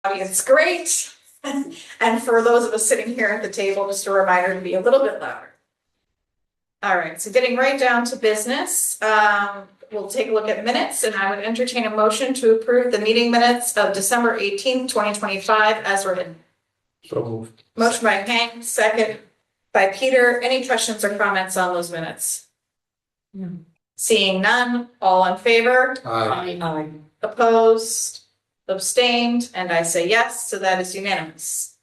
Audience, great. And for those of us sitting here at the table, just a reminder to be a little bit louder. All right, so getting right down to business, we'll take a look at minutes, and I would entertain a motion to approve the meeting minutes of December 18th, 2025 as written. So moved. Motion by Hank, second by Peter. Any questions or comments on those minutes? Seeing none, all in favor? Aye. Opposed, abstained, and I say yes, so that is unanimous.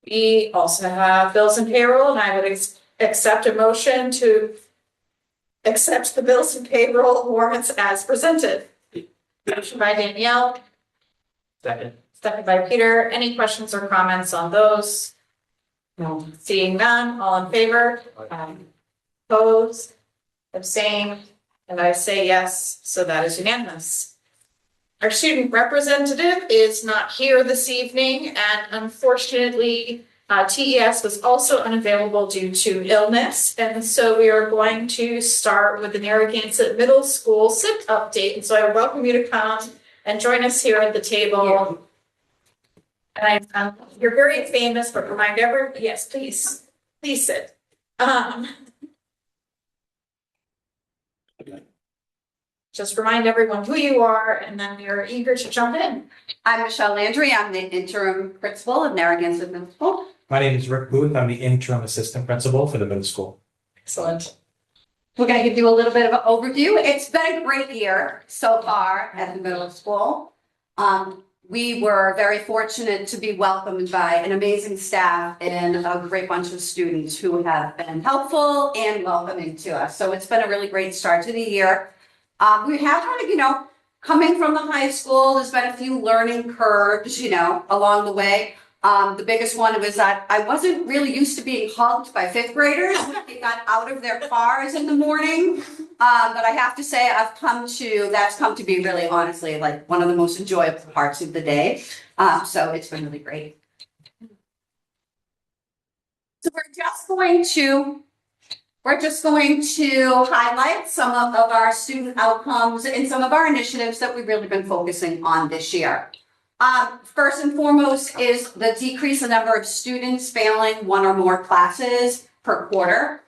We also have bills and payroll, and I would accept a motion to accept the bills and payroll warrants as presented. Motion by Danielle, Second. second by Peter. Any questions or comments on those? No. Seeing none, all in favor? Opposed, abstained, and I say yes, so that is unanimous. Our student representative is not here this evening, and unfortunately, TES was also unavailable due to illness, and so we are going to start with the Narragansett Middle School SIP update. And so I welcome you to come and join us here at the table. And you're very famous, but remind everyone, yes, please sit. Just remind everyone who you are, and then we are eager to jump in. I'm Michelle Landry. I'm the interim principal of Narragansett Middle School. My name is Rick Booth. I'm the interim assistant principal for the middle school. Excellent. We're going to give you a little bit of an overview. It's been a great year so far at the middle school. We were very fortunate to be welcomed by an amazing staff and a great bunch of students who have been helpful and welcoming to us. So it's been a really great start to the year. We have had, coming from the high school, there's been a few learning curves, along the way. The biggest one was that I wasn't really used to being hugged by fifth graders when they got out of their cars in the morning. But I have to say that's come to be really honestly like one of the most enjoyable parts of the day. So it's been really great. So we're just going to highlight some of our student outcomes and some of our initiatives that we've really been focusing on this year. First and foremost is the decrease in number of students failing one or more classes per quarter.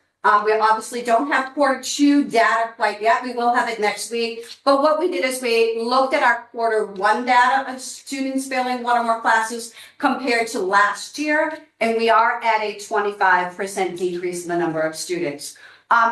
We obviously don't have quarter 2 data quite yet. We will have it next week. But what we did is we looked at our quarter 1 data of students failing one or more classes compared to last year, and we are at a 25% decrease in the number of students.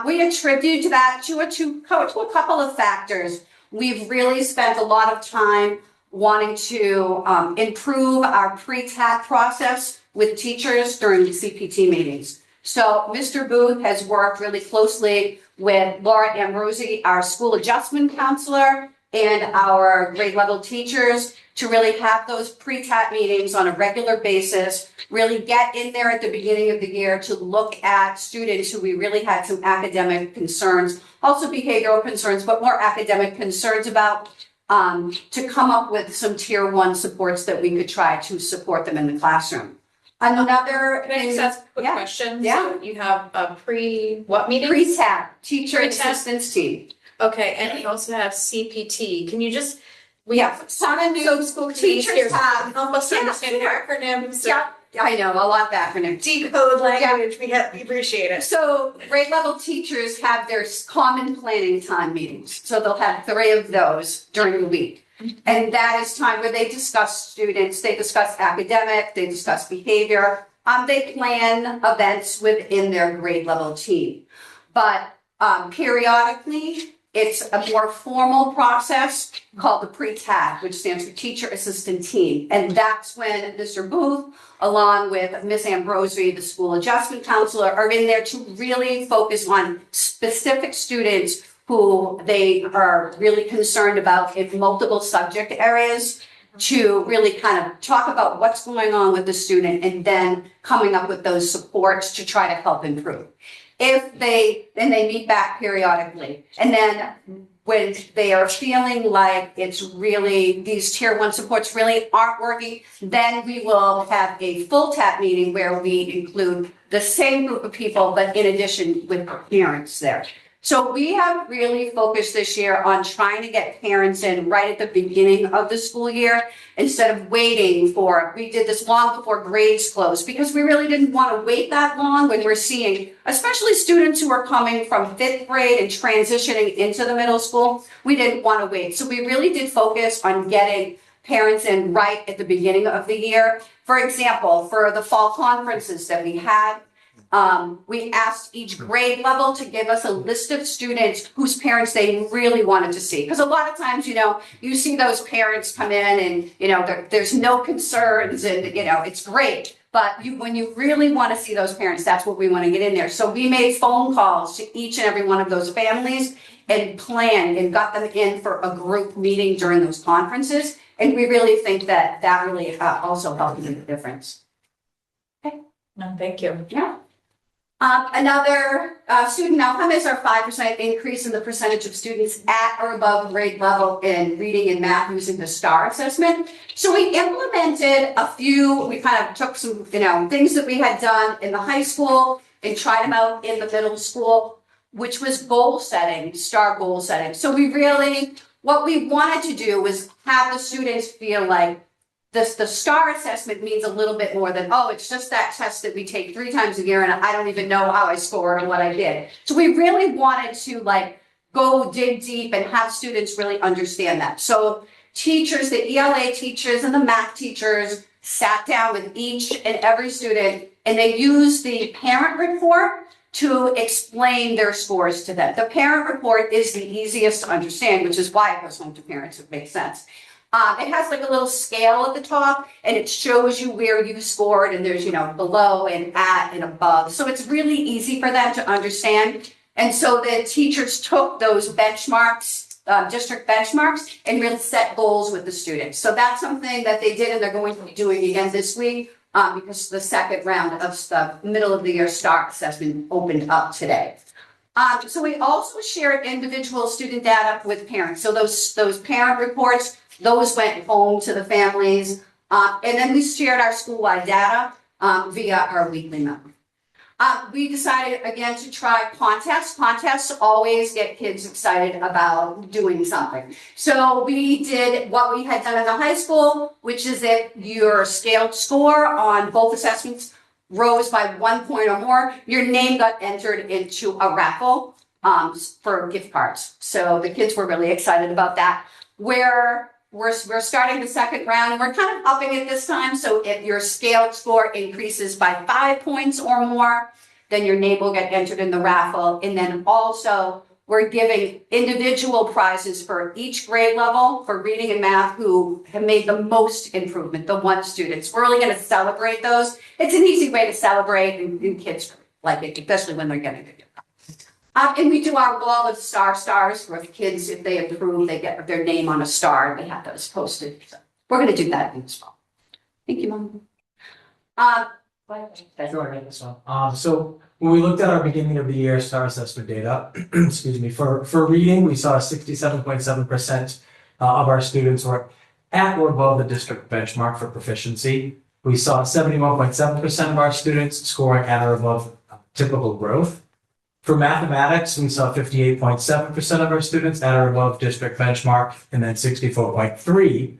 We attribute that to a couple of factors. We've really spent a lot of time wanting to improve our pre-TAC process with teachers during the CPT meetings. So Mr. Booth has worked really closely with Laura Ambrosi, our school adjustment counselor, and our grade level teachers to really have those pre-TAC meetings on a regular basis, really get in there at the beginning of the year to look at students who we really had some academic concerns, also behavioral concerns, but more academic concerns about, to come up with some tier 1 supports that we could try to support them in the classroom. Another Can I just ask a quick question? Yeah. So you have a what meeting? Pre-TAC, teacher Pre-TAC. assistance team. Okay, and you also have CPT. Can you just, Yeah. some of new So school teachers teachers have- help us Yeah, understand sure. acronyms. Yeah, I know, a lot of acronyms. Decode language, we appreciate it. So grade level teachers have their common planning time meetings. So they'll have 3 of those during the week. And that is time where they discuss students, they discuss academic, they discuss behavior. They plan events within their grade level team. But periodically, it's a more formal process called the pre-TAC, which stands for Teacher Assistant Team. And that's when Mr. Booth, along with Ms. Ambrosi, the school adjustment counselor, are in there to really focus on specific students who they are really concerned about in multiple subject areas, to really kind of talk about what's going on with the student and then coming up with those supports to try to help improve. Then they meet back periodically. And then when they are feeling like it's really, these tier 1 supports really aren't working, then we will have a full TAP meeting where we include the same group of people, but in addition with parents there. So we have really focused this year on trying to get parents in right at the beginning of the school year instead of waiting for, we did this long before grades closed because we really didn't want to wait that long when we're seeing, especially students who are coming from fifth grade and transitioning into the middle school, we didn't want to wait. So we really did focus on getting parents in right at the beginning of the year. For example, for the fall conferences that we had, we asked each grade level to give us a list of students whose parents they really wanted to see. Because a lot of times, you see those parents come in and, there's no concerns and, it's great. But when you really want to see those parents, that's what we want to get in there. So we made phone calls to each and every one of those families and planned and got them in for a group meeting during those conferences. And we really think that really also helped make a difference. No, thank you. Yeah. Another student outcome is our 5% increase in the percentage of students at or above grade level in reading and math using the STAR assessment. So we implemented we kind of took some, things that we had done in the high school and tried them out in the middle school, which was goal setting, STAR goal setting. So what we wanted to do was have the students feel like the STAR assessment means a little bit more than, it's just that test that we take 3 times a year and I don't even know how I scored or what I did. So we really wanted to go dig deep and have students really understand that. So teachers, the ELA teachers and the math teachers sat down with each and every student and they used the parent report to explain their scores to them. The parent report is the easiest to understand, which is why it goes home to parents. It makes sense. It has a little scale at the top and it shows you where you scored and there's, below and at and above. So it's really easy for them to understand. And so the teachers took those benchmarks, district benchmarks, and really set goals with the students. So that's something that they did and they're going to be doing again this week because the second round of the middle of the year STAR assessment opened up today. So we also shared individual student data with parents. So those parent reports, those went home to the families, and then we shared our school-wide data via our weekly memo. We decided again to try contests. Contests always get kids excited about doing something. So we did what we had done in the high school, which is if your scaled score on both assessments rose by 1 point or more, your name got entered into a raffle for gift cards. So the kids were really excited about that. We're starting the second round and we're kind of upping it this time. So if your scaled score increases by 5 points or more, then your name will get entered in the raffle. And then also we're giving individual prizes for each grade level for reading and math who have made the most improvement, the 1 students. We're really going to celebrate those. It's an easy way to celebrate and kids like it, especially when they're getting it. And we do our wall of stars where kids, if they improve, they get their name on a star. They have those posted. So we're going to do that in this fall. Thank you, Mom. Sure, I got this one. So when we looked at our beginning of the year STAR assessment data, excuse me, for reading, we saw 67.7% of our students were at or above the district benchmark for proficiency. We saw 71.7% of our students scoring at or above typical growth. For mathematics, we saw 58.7% of our students at or above district benchmark, and then 64.3%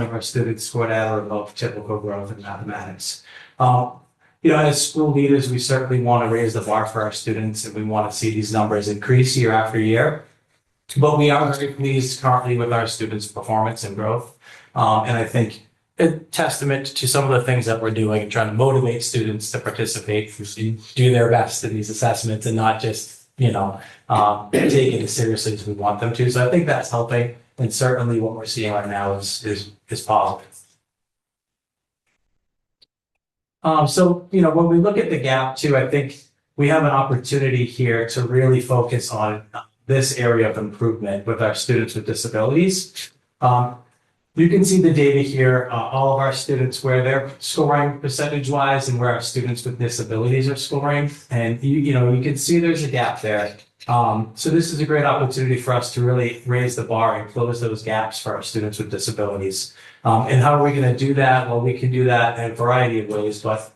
of our students scored at or above typical growth in mathematics. As school leaders, we certainly want to raise the bar for our students, and we want to see these numbers increase year after year. But we are very pleased currently with our students' performance and growth. And I think a testament to some of the things that we're doing and trying to motivate students to participate, do their best in these assessments and not just, take it as seriously as we want them to. So I think that's helping. And certainly what we're seeing right now is positive. When we look at the gap too, I think we have an opportunity here to really focus on this area of improvement with our students with disabilities. You can see the data here, all of our students, where they're scoring percentage-wise and where our students with disabilities are scoring. And you can see there's a gap there. So this is a great opportunity for us to really raise the bar and close those gaps for our students with disabilities. And how are we going to do that? Well, we can do that in a variety of ways, but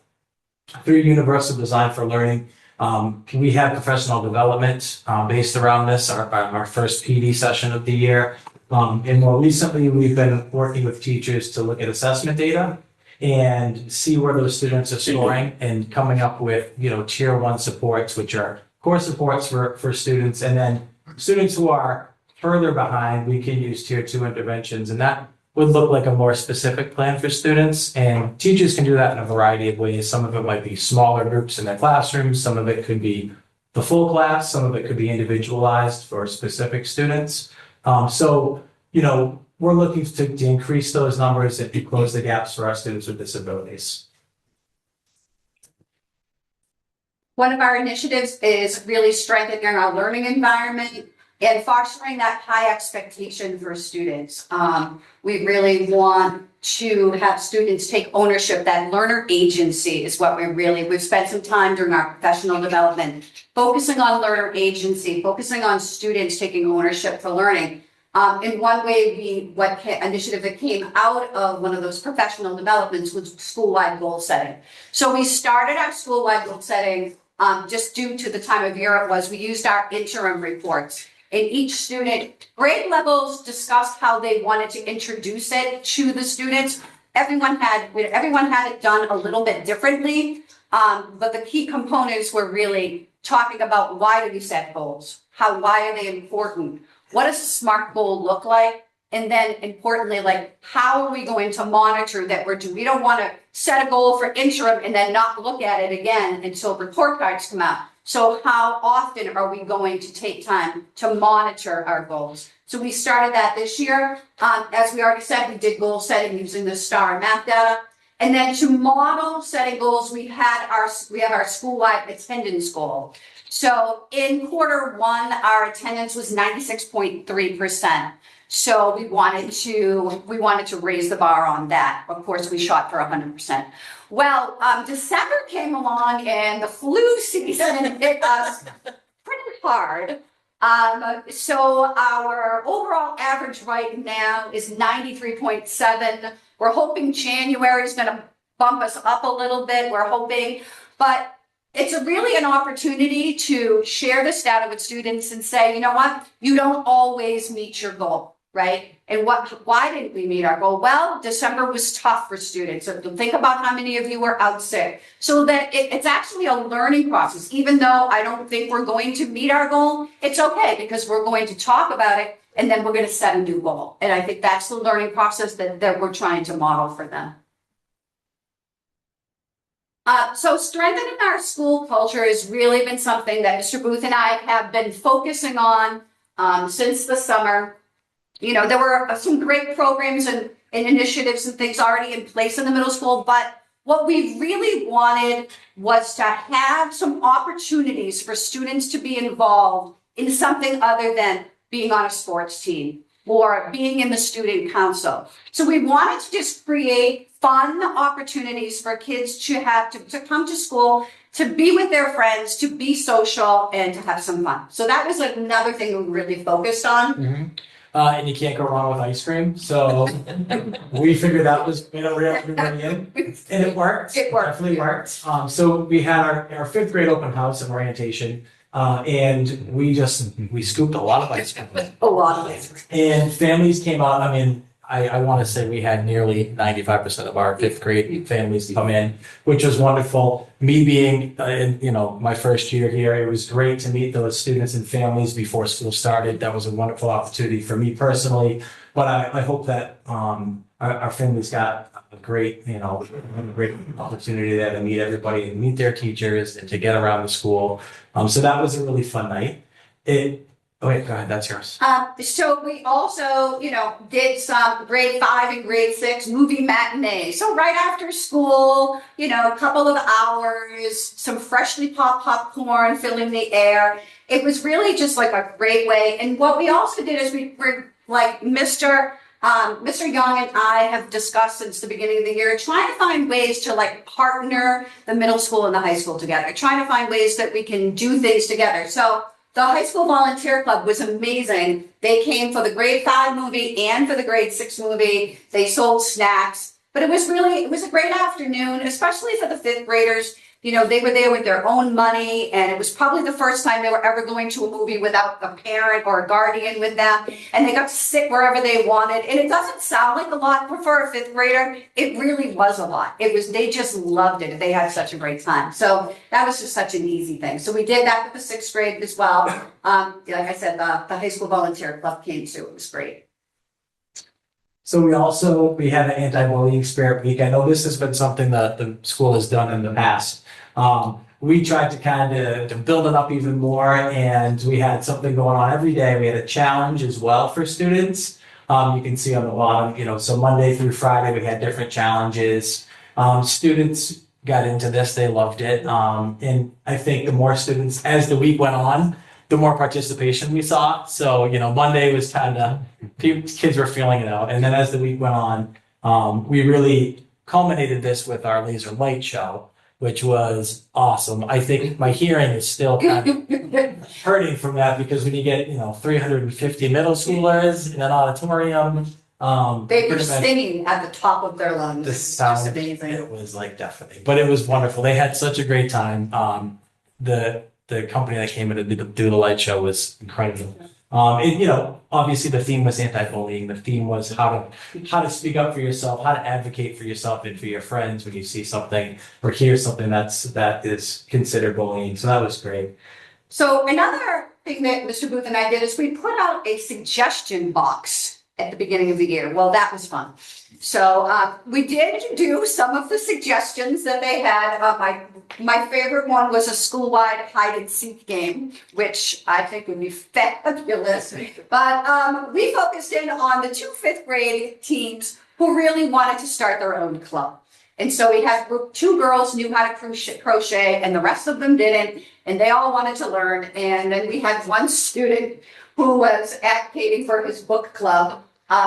through Universal Design for Learning, We had professional development based around this, our first PD session of the year. And more recently, we've been working with teachers to look at assessment data and see where those students are scoring and coming up with, tier 1 supports, which are core supports for students. And then students who are further behind, we can use tier 2 interventions. And that would look like a more specific plan for students. And teachers can do that in a variety of ways. Some of it might be smaller groups in their classrooms. Some of it could be the full class. Some of it could be individualized for specific students. We're looking to increase those numbers and to close the gaps for our students with disabilities. One of our initiatives is really strengthening our learning environment and fostering that high expectation for students. We really want to have students take ownership. That learner agency is what we've spent some time during our professional development, focusing on learner agency, focusing on students taking ownership for learning. In one way, initiative that came out of one of those professional developments was school-wide goal setting. So we started our school-wide goal setting just due to the time of year it was. We used our interim reports. And each student, grade levels discussed how they wanted to introduce it to the students. Everyone had it done a little bit differently, but the key components were really talking about why do we set goals? Why are they important? What does a SMART goal look like? And then importantly, how are we going to monitor that we're doing? We don't want to set a goal for interim and then not look at it again until report cards come out. So how often are we going to take time to monitor our goals? So we started that this year. As we already said, we did goal setting using the STAR and MAP data. And then to model setting goals, we have our school-wide attendance goal. So in quarter 1, our attendance was 96.3%. So we wanted to raise the bar on that. Of course, we shot for 100%. Well, December came along and the flu season hit us pretty hard. So our overall average right now is 93.7. We're hoping January is going to bump us up a little bit. We're hoping, but it's really an opportunity to share this data with students and say, you know what, you don't always meet your goal, right? And why didn't we meet our goal? Well, December was tough for students. So think about how many of you were out sick. So that it's actually a learning process. Even though I don't think we're going to meet our goal, it's okay because we're going to talk about it and then we're going to set a new goal. And I think that's the learning process that we're trying to model for them. So strengthening our school culture has really been something that Mr. Booth and I have been focusing on since the summer. There were some great programs and initiatives and things already in place in the middle school, but what we really wanted was to have some opportunities for students to be involved in something other than being on a sports team or being in the student council. So we wanted to just create fun opportunities for kids to come to school, to be with their friends, to be social, and to have some fun. So that was another thing we really focused on. Mm-hmm. And you can't go wrong with ice cream. So we figured that was going to reel everybody in. And it worked. It definitely worked. So we had our 5th grade open house and orientation. And we scooped a lot of ice cream. A lot of ice cream. And families came out. I mean, I want to say we had nearly 95% of our 5th grade families come in, which was wonderful. Me being in my first year here, it was great to meet those students and families before school started. That was a wonderful opportunity for me personally. But I hope that our families got a great opportunity there to meet everybody and meet their teachers and to get around the school. So that was a really fun night. Oh wait, go ahead, that's yours. So we also, did some grade 5 and grade 6 movie matinee. So right after school, a couple of hours, some freshly popped popcorn filling the air. It was really just like a great way. And what we also did is we were like Mr. Young and I have discussed since the beginning of the year, trying to find ways to partner the middle school and the high school together, trying to find ways that we can do things together. So the high school volunteer club was amazing. They came for the grade 5 movie and for the grade 6 movie. They sold snacks. But it was a great afternoon, especially for the fifth graders. You know, they were there with their own money, and it was probably the first time they were ever going to a movie without a parent or a guardian with them. And they got to sit wherever they wanted. And it doesn't sound like a lot for a fifth grader. It really was a lot. They just loved it. They had such a great time. So that was just such an easy thing. So we did that with the sixth grade as well. Like I said, the high school volunteer club came too. It was great. So we had an anti-bullying spirit week. I know this has been something that the school has done in the past. We tried to kind of to build it up even more, and we had something going on every day. We had a challenge as well for students. You can see on the bottom, you know, so Monday through Friday, we had different challenges. Students got into this, they loved it. And I think the more students, as the week went on, the more participation we saw. So, you know, Monday was kind of, kids were feeling it out. And then as the week went on, we really culminated this with our laser light show, which was awesome. I think my hearing is still kind of hurting from that, because when you get, you know, 350 middle schoolers in an auditorium, They were singing at the top of their lungs. the It was just sound, amazing. it was like deafening, but it was wonderful. They had such a great time. The company that came in to do the light show was incredible. And, you know, obviously the theme was anti-bullying. The theme was how to speak up for yourself, how to advocate for yourself and for your friends when you see something or hear something that is considered bullying. So that was great. So another thing that Mr. Booth and I did is we put out a suggestion box at the beginning of the year. Well, that was fun. So we did do some of the suggestions that they had. My favorite one was a school-wide hide and seek game, which I think would be fabulous. But we focused in on the two fifth grade teams who really wanted to start their own club. And so we had two girls knew how to crochet and the rest of them didn't. And they all wanted to learn. And then we had one student who was advocating for his book club.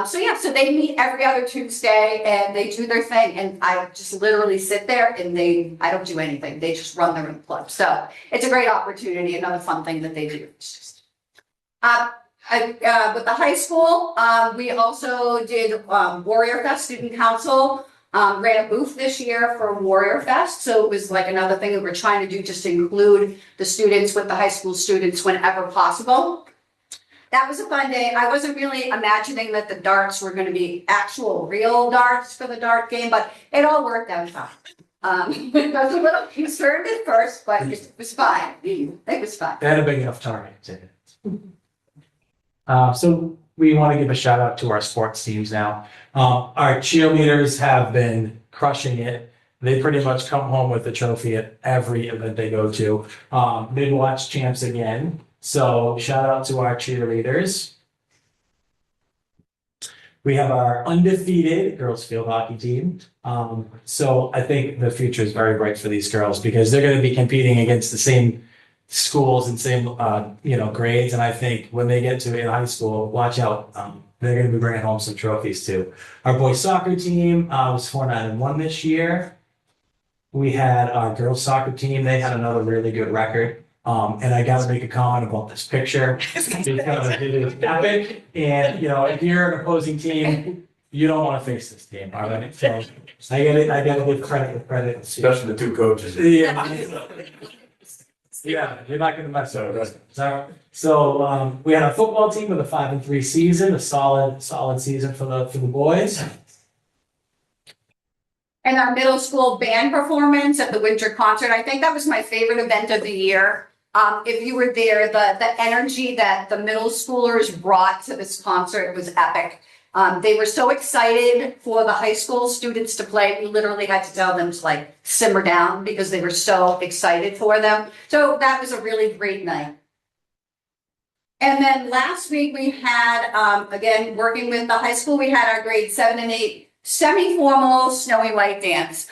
So they meet every other Tuesday and they do their thing. And I just literally sit there and I don't do anything. They just run their own club. So it's a great opportunity, another fun thing that they do. It's just, with the high school, we also did Warrior Fest Student Council. Ran a booth this year for Warrior Fest. So it was like another thing that we're trying to do, just to include the students with the high school students whenever possible. That was a fun day. I wasn't really imagining that the darts were going to be actual real darts for the dart game, but it all worked out fine. I was a little concerned at first, but it was fine. It was fine. They had a big enough target. So we want to give a shout out to our sports teams now. Our cheerleaders have been crushing it. They pretty much come home with a trophy at every event they go to. Midwatch champs again. So shout out to our cheerleaders. We have our undefeated girls field hockey team. So I think the future is very bright for these girls, because they're going to be competing against the same schools and same grades. And I think when they get to in high school, watch out. They're going to be bringing home some trophies too. Our boys soccer team was 4-9-1 this year. We had our girls soccer team. They had another really good record. And I got to make a comment about this picture. It is epic. And, you know, if you're an opposing team, you don't want to face this team. All right. So I got to give credit with credit. Especially the two coaches. Yeah, you're not going to mess up. Right? So we had a football team with a 5-3 season, a solid season for the boys. And our middle school band performance at the winter concert, I think that was my favorite event of the year. If you were there, the energy that the middle schoolers brought to this concert was epic. They were so excited for the high school students to play. We literally had to tell them to simmer down because they were so excited for them. So that was a really great night. And then last week we had, again, working with the high school, we had our grade 7 and 8 semi-formal snowy white dance.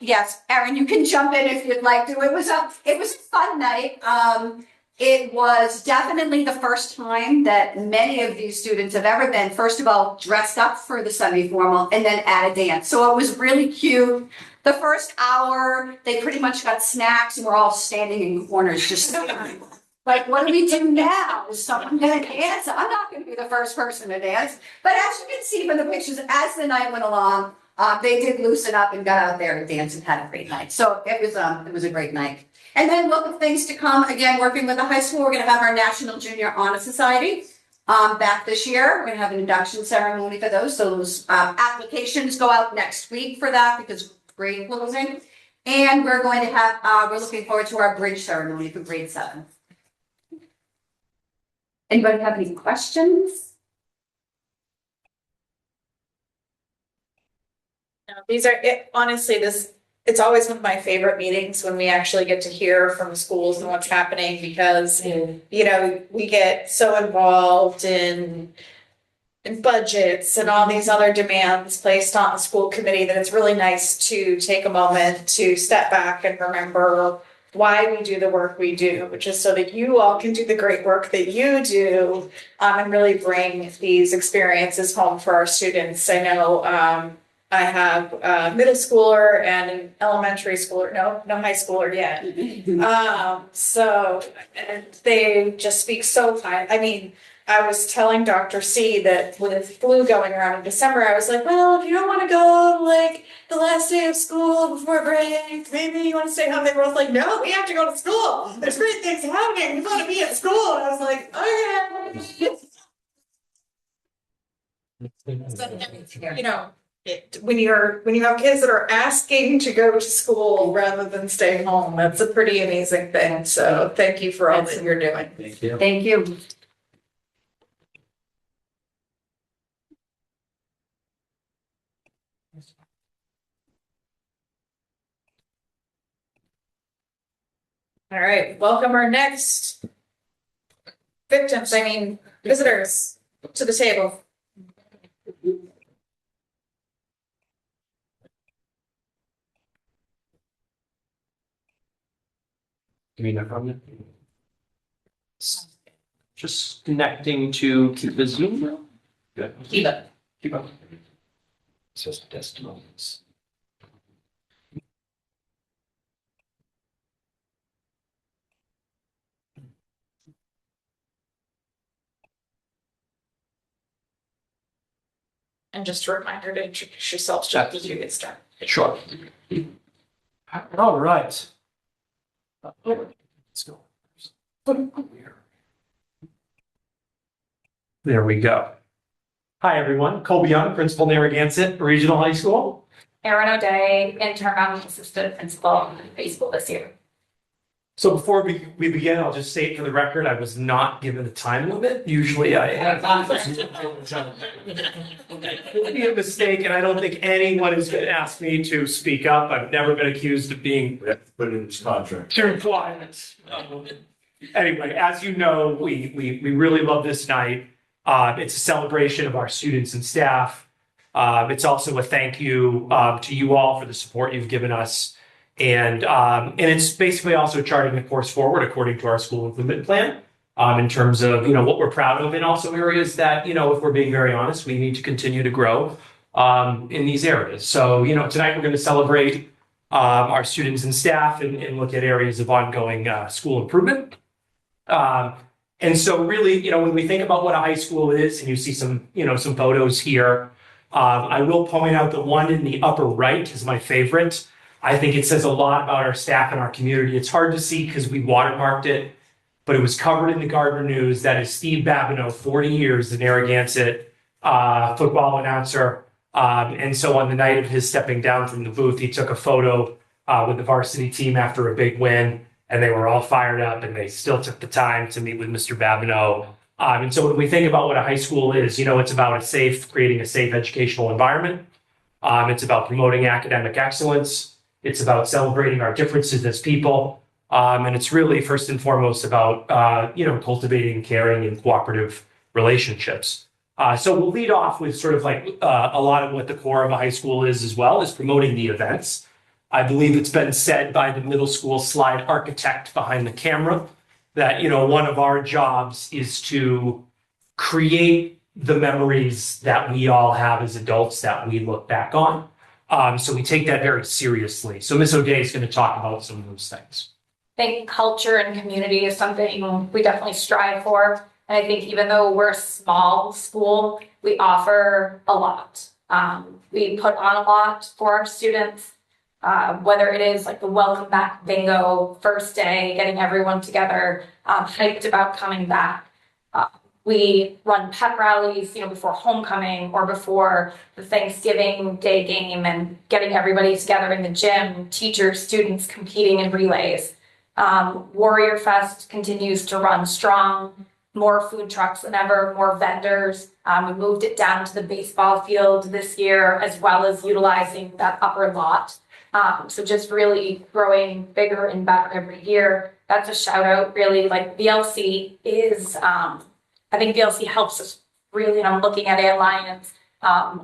Yes, Erin, you can jump in if you'd like to. It was a fun night. It was definitely the first time that many of these students have ever been, first of all, dressed up for the semi-formal and then at a dance. So it was really cute. The first hour, they pretty much got snacks and we're all standing in corners just Like, what do we do now? Is someone gonna dance? I'm not gonna be the first person to dance. But as you can see from the pictures, as the night went along, they did loosen up and got out there and danced and had a great night. So it was a great night. And then look at things to come. Again, working with the high school, we're gonna have our National Junior Honor Society back this year. We're gonna have an induction ceremony for those. So those applications go out next week for that because grade closing. And we're going to have, we're looking forward to our bridge ceremony for grade 7. Anybody have any questions? No, these are, honestly, it's always one of my favorite meetings when we actually get to hear from schools and what's happening because, you know, we get so involved in budgets and all these other demands placed on the school committee that it's really nice to take a moment to step back and remember why we do the work we do, which is so that you all can do the great work that you do and really bring these experiences home for our students. I know I have a middle schooler and an elementary schooler, no high schooler yet. So and they just speak so high. I mean, I was telling Dr. C that with flu going around in December, I was like, well, if you don't want to go like the last day of school before break, maybe you want to stay home. They were both like, no, we have to go to school. There's great things happening. We want to be at school. And I was like, okay. You know, when you have kids that are asking to go to school rather than stay home, that's a pretty amazing thing. So thank you for all that you're doing. Thank you. Thank you. All right, welcome our next visitors to the table. Just connecting to keep the Zoom. Good. Keep it. Keep up. It's just testimonies. And just a reminder to introduce yourselves just as you get started. Sure. All right. Let's go. There we go. Hi, everyone. Colby Young, Principal Narragansett Regional High School. Erin O'Day, interim assistant principal in high school this year. So before we begin, I'll just state for the record, I was not given a time limit. Usually I have. It would be a mistake, and I don't think anyone is going to ask me to speak up. I've never been accused of being Put it in his contract. too quiet. Anyway, as you know, we really love this night. It's a celebration of our students and staff. It's also a thank you to you all for the support you've given us. And it's basically also charting a course forward according to our school improvement plan in terms of, what we're proud of and also areas that, if we're being very honest, we need to continue to grow in these areas. So, tonight we're going to celebrate our students and staff and look at areas of ongoing school improvement. And so really, when we think about what a high school is, and you see some photos here, I will point out the one in the upper right is my favorite. I think it says a lot about our staff and our community. It's hard to see because we watermarked it, but it was covered in the Gardner News. That is Steve Babineau, 40 years, the Narragansett football announcer. And so on the night of his stepping down from the booth, he took a photo with the varsity team after a big win, and they were all fired up, and they still took the time to meet with Mr. Babineau. And so when we think about what a high school is, it's about creating a safe educational environment. It's about promoting academic excellence. It's about celebrating our differences as people. And it's really first and foremost about, cultivating caring and cooperative relationships. So we'll lead off with sort of like a lot of what the core of a high school is as well as promoting the events. I believe it's been said by the middle school slide architect behind the camera that, one of our jobs is to create the memories that we all have as adults that we look back on. So we take that very seriously. So Ms. O'Day is going to talk about some of those things. think culture and community is something we definitely strive for. And I think even though we're a small school, we offer a lot. We put on a lot for our students, whether it is like the welcome back bingo, first day, getting everyone together, hyped about coming back. We run pep rallies, before homecoming or before the Thanksgiving Day game and getting everybody together in the gym, teachers, students competing in relays. Warrior Fest continues to run strong, more food trucks than ever, more vendors. We moved it down to the baseball field this year, as well as utilizing that upper lot. So just really growing bigger and better every year. That's a shout out, really. Like VLC is, I think VLC helps us really, and I'm looking at Ann Lyons,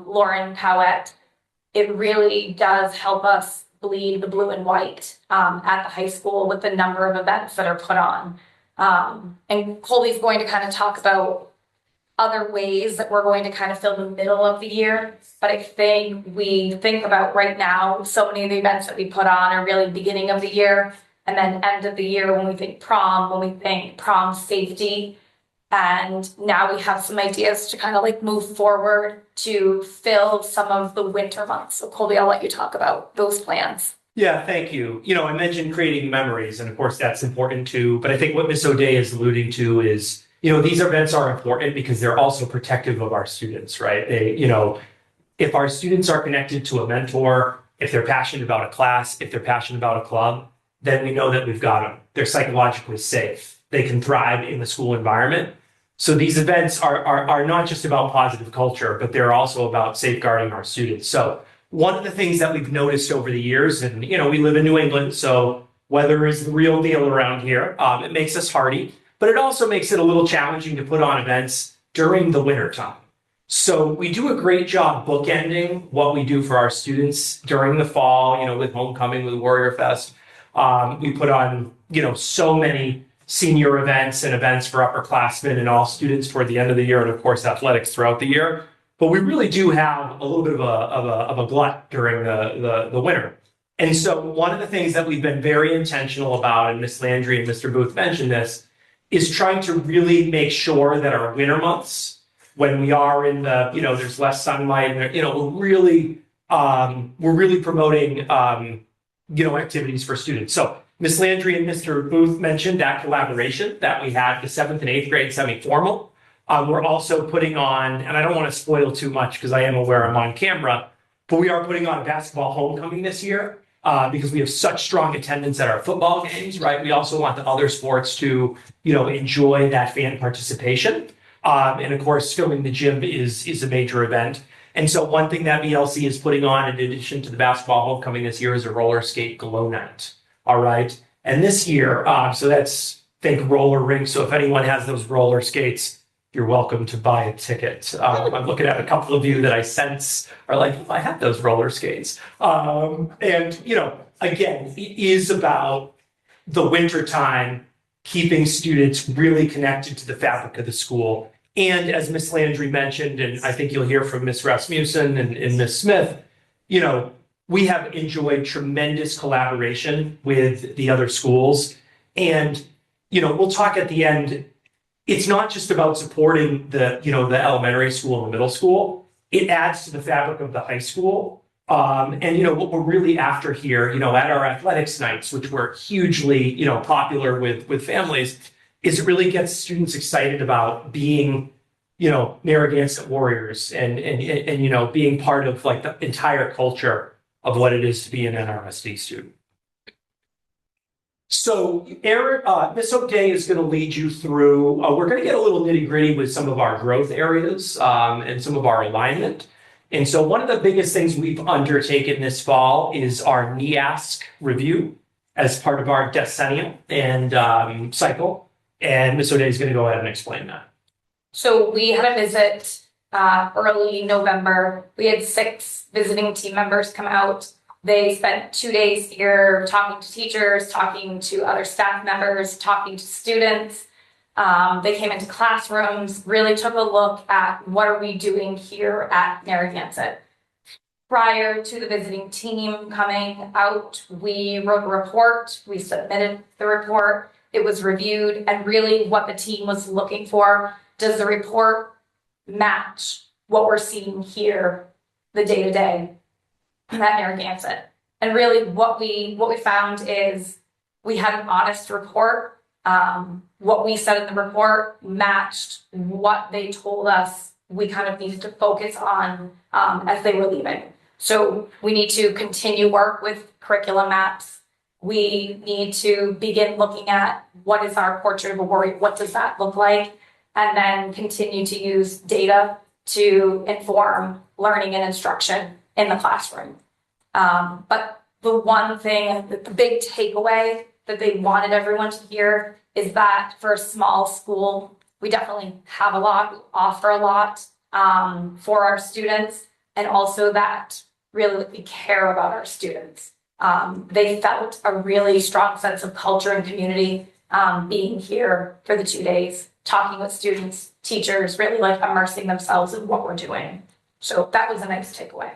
Lauren Howett. It really does help us bleed the blue and white at the high school with the number of events that are put on. And Colby's going to kind of talk about other ways that we're going to kind of fill the middle of the year. But I think we think about right now, so many of the events that we put on are really beginning of the year and then end of the year when we think prom, when we think prom safety. And now we have some ideas to kind of like move forward to fill some of the winter months. So Colby, I'll let you talk about those plans. Yeah, thank you. I mentioned creating memories, and of course that's important too. But I think what Ms. O'Day is alluding to is, these events are important because they're also protective of our students, right? If our students are connected to a mentor, if they're passionate about a class, if they're passionate about a club, then we know that we've got them. They're psychologically safe. They can thrive in the school environment. So these events are not just about positive culture, but they're also about safeguarding our students. So one of the things that we've noticed over the years, and we live in New England, so weather is the real deal around here. It makes us hardy, but it also makes it a little challenging to put on events during the winter time. So we do a great job bookending what we do for our students during the fall, with homecoming, with Warrior Fest. We put on, so many senior events and events for upperclassmen and all students toward the end of the year, and of course athletics throughout the year. But we really do have a little bit of a glut during the winter. And so one of the things that we've been very intentional about, and Ms. Landry and Mr. Booth mentioned this, is trying to really make sure that our winter months, when we are in the, there's less sunlight, and we're really promoting, activities for students. So Ms. Landry and Mr. Booth mentioned that collaboration that we had, the 7th and 8th grade semi-formal. We're also putting on, and I don't want to spoil too much because I am aware I'm on camera, but we are putting on a basketball homecoming this year because we have such strong attendance at our football games, right? We also want the other sports to, enjoy that fan participation. And of course, filming the gym is a major event. And so one thing that VLC is putting on in addition to the basketball homecoming this year is a roller skate glow night. All right. And this year, so that's think roller rink. So if anyone has those roller skates, you're welcome to buy a ticket. I'm looking at a couple of you that I sense are like, I have those roller skates. And, again, it is about the winter time, keeping students really connected to the fabric of the school. And as Ms. Landry mentioned, and I think you'll hear from Ms. Rasmussen and Ms. Smith, we have enjoyed tremendous collaboration with the other schools. And, we'll talk at the end. It's not just about supporting the elementary school and the middle school. It adds to the fabric of the high school. And, what we're really after here, at our athletics nights, which were hugely, popular with families, is it really gets students excited about being, Narragansett Warriors and being part of like the entire culture of what it is to be an NRSD student. So Ms. O'Day is going to lead you through, we're going to get a little nitty gritty with some of our growth areas and some of our alignment. And so one of the biggest things we've undertaken this fall is our NEASC review as part of our decennial and cycle. And Ms. O'Day is going to go ahead and explain that. So we had a visit early November. We had 6 visiting team members come out. They spent 2 days here talking to teachers, talking to other staff members, talking to students. They came into classrooms, really took a look at what are we doing here at Narragansett. prior to the visiting team coming out, we wrote a report, we submitted the report, it was reviewed, and really what the team was looking for, does the report match what we're seeing here, the day-to-day at Narragansett? And really what we found is we had an honest report. What we said in the report matched what they told us we kind of needed to focus on as they were leaving. So we need to continue work with curriculum maps. We need to begin looking at what is our portrait of a warrior, what does that look like? And then continue to use data to inform learning and instruction in the classroom. But the one thing, the big takeaway that they wanted everyone to hear is that for a small school, we definitely have a lot, we offer a lot for our students, and also that really we care about our students. They felt a really strong sense of culture and community being here for the 2 days, talking with students, teachers, really like immersing themselves in what we're doing. So that was a nice takeaway.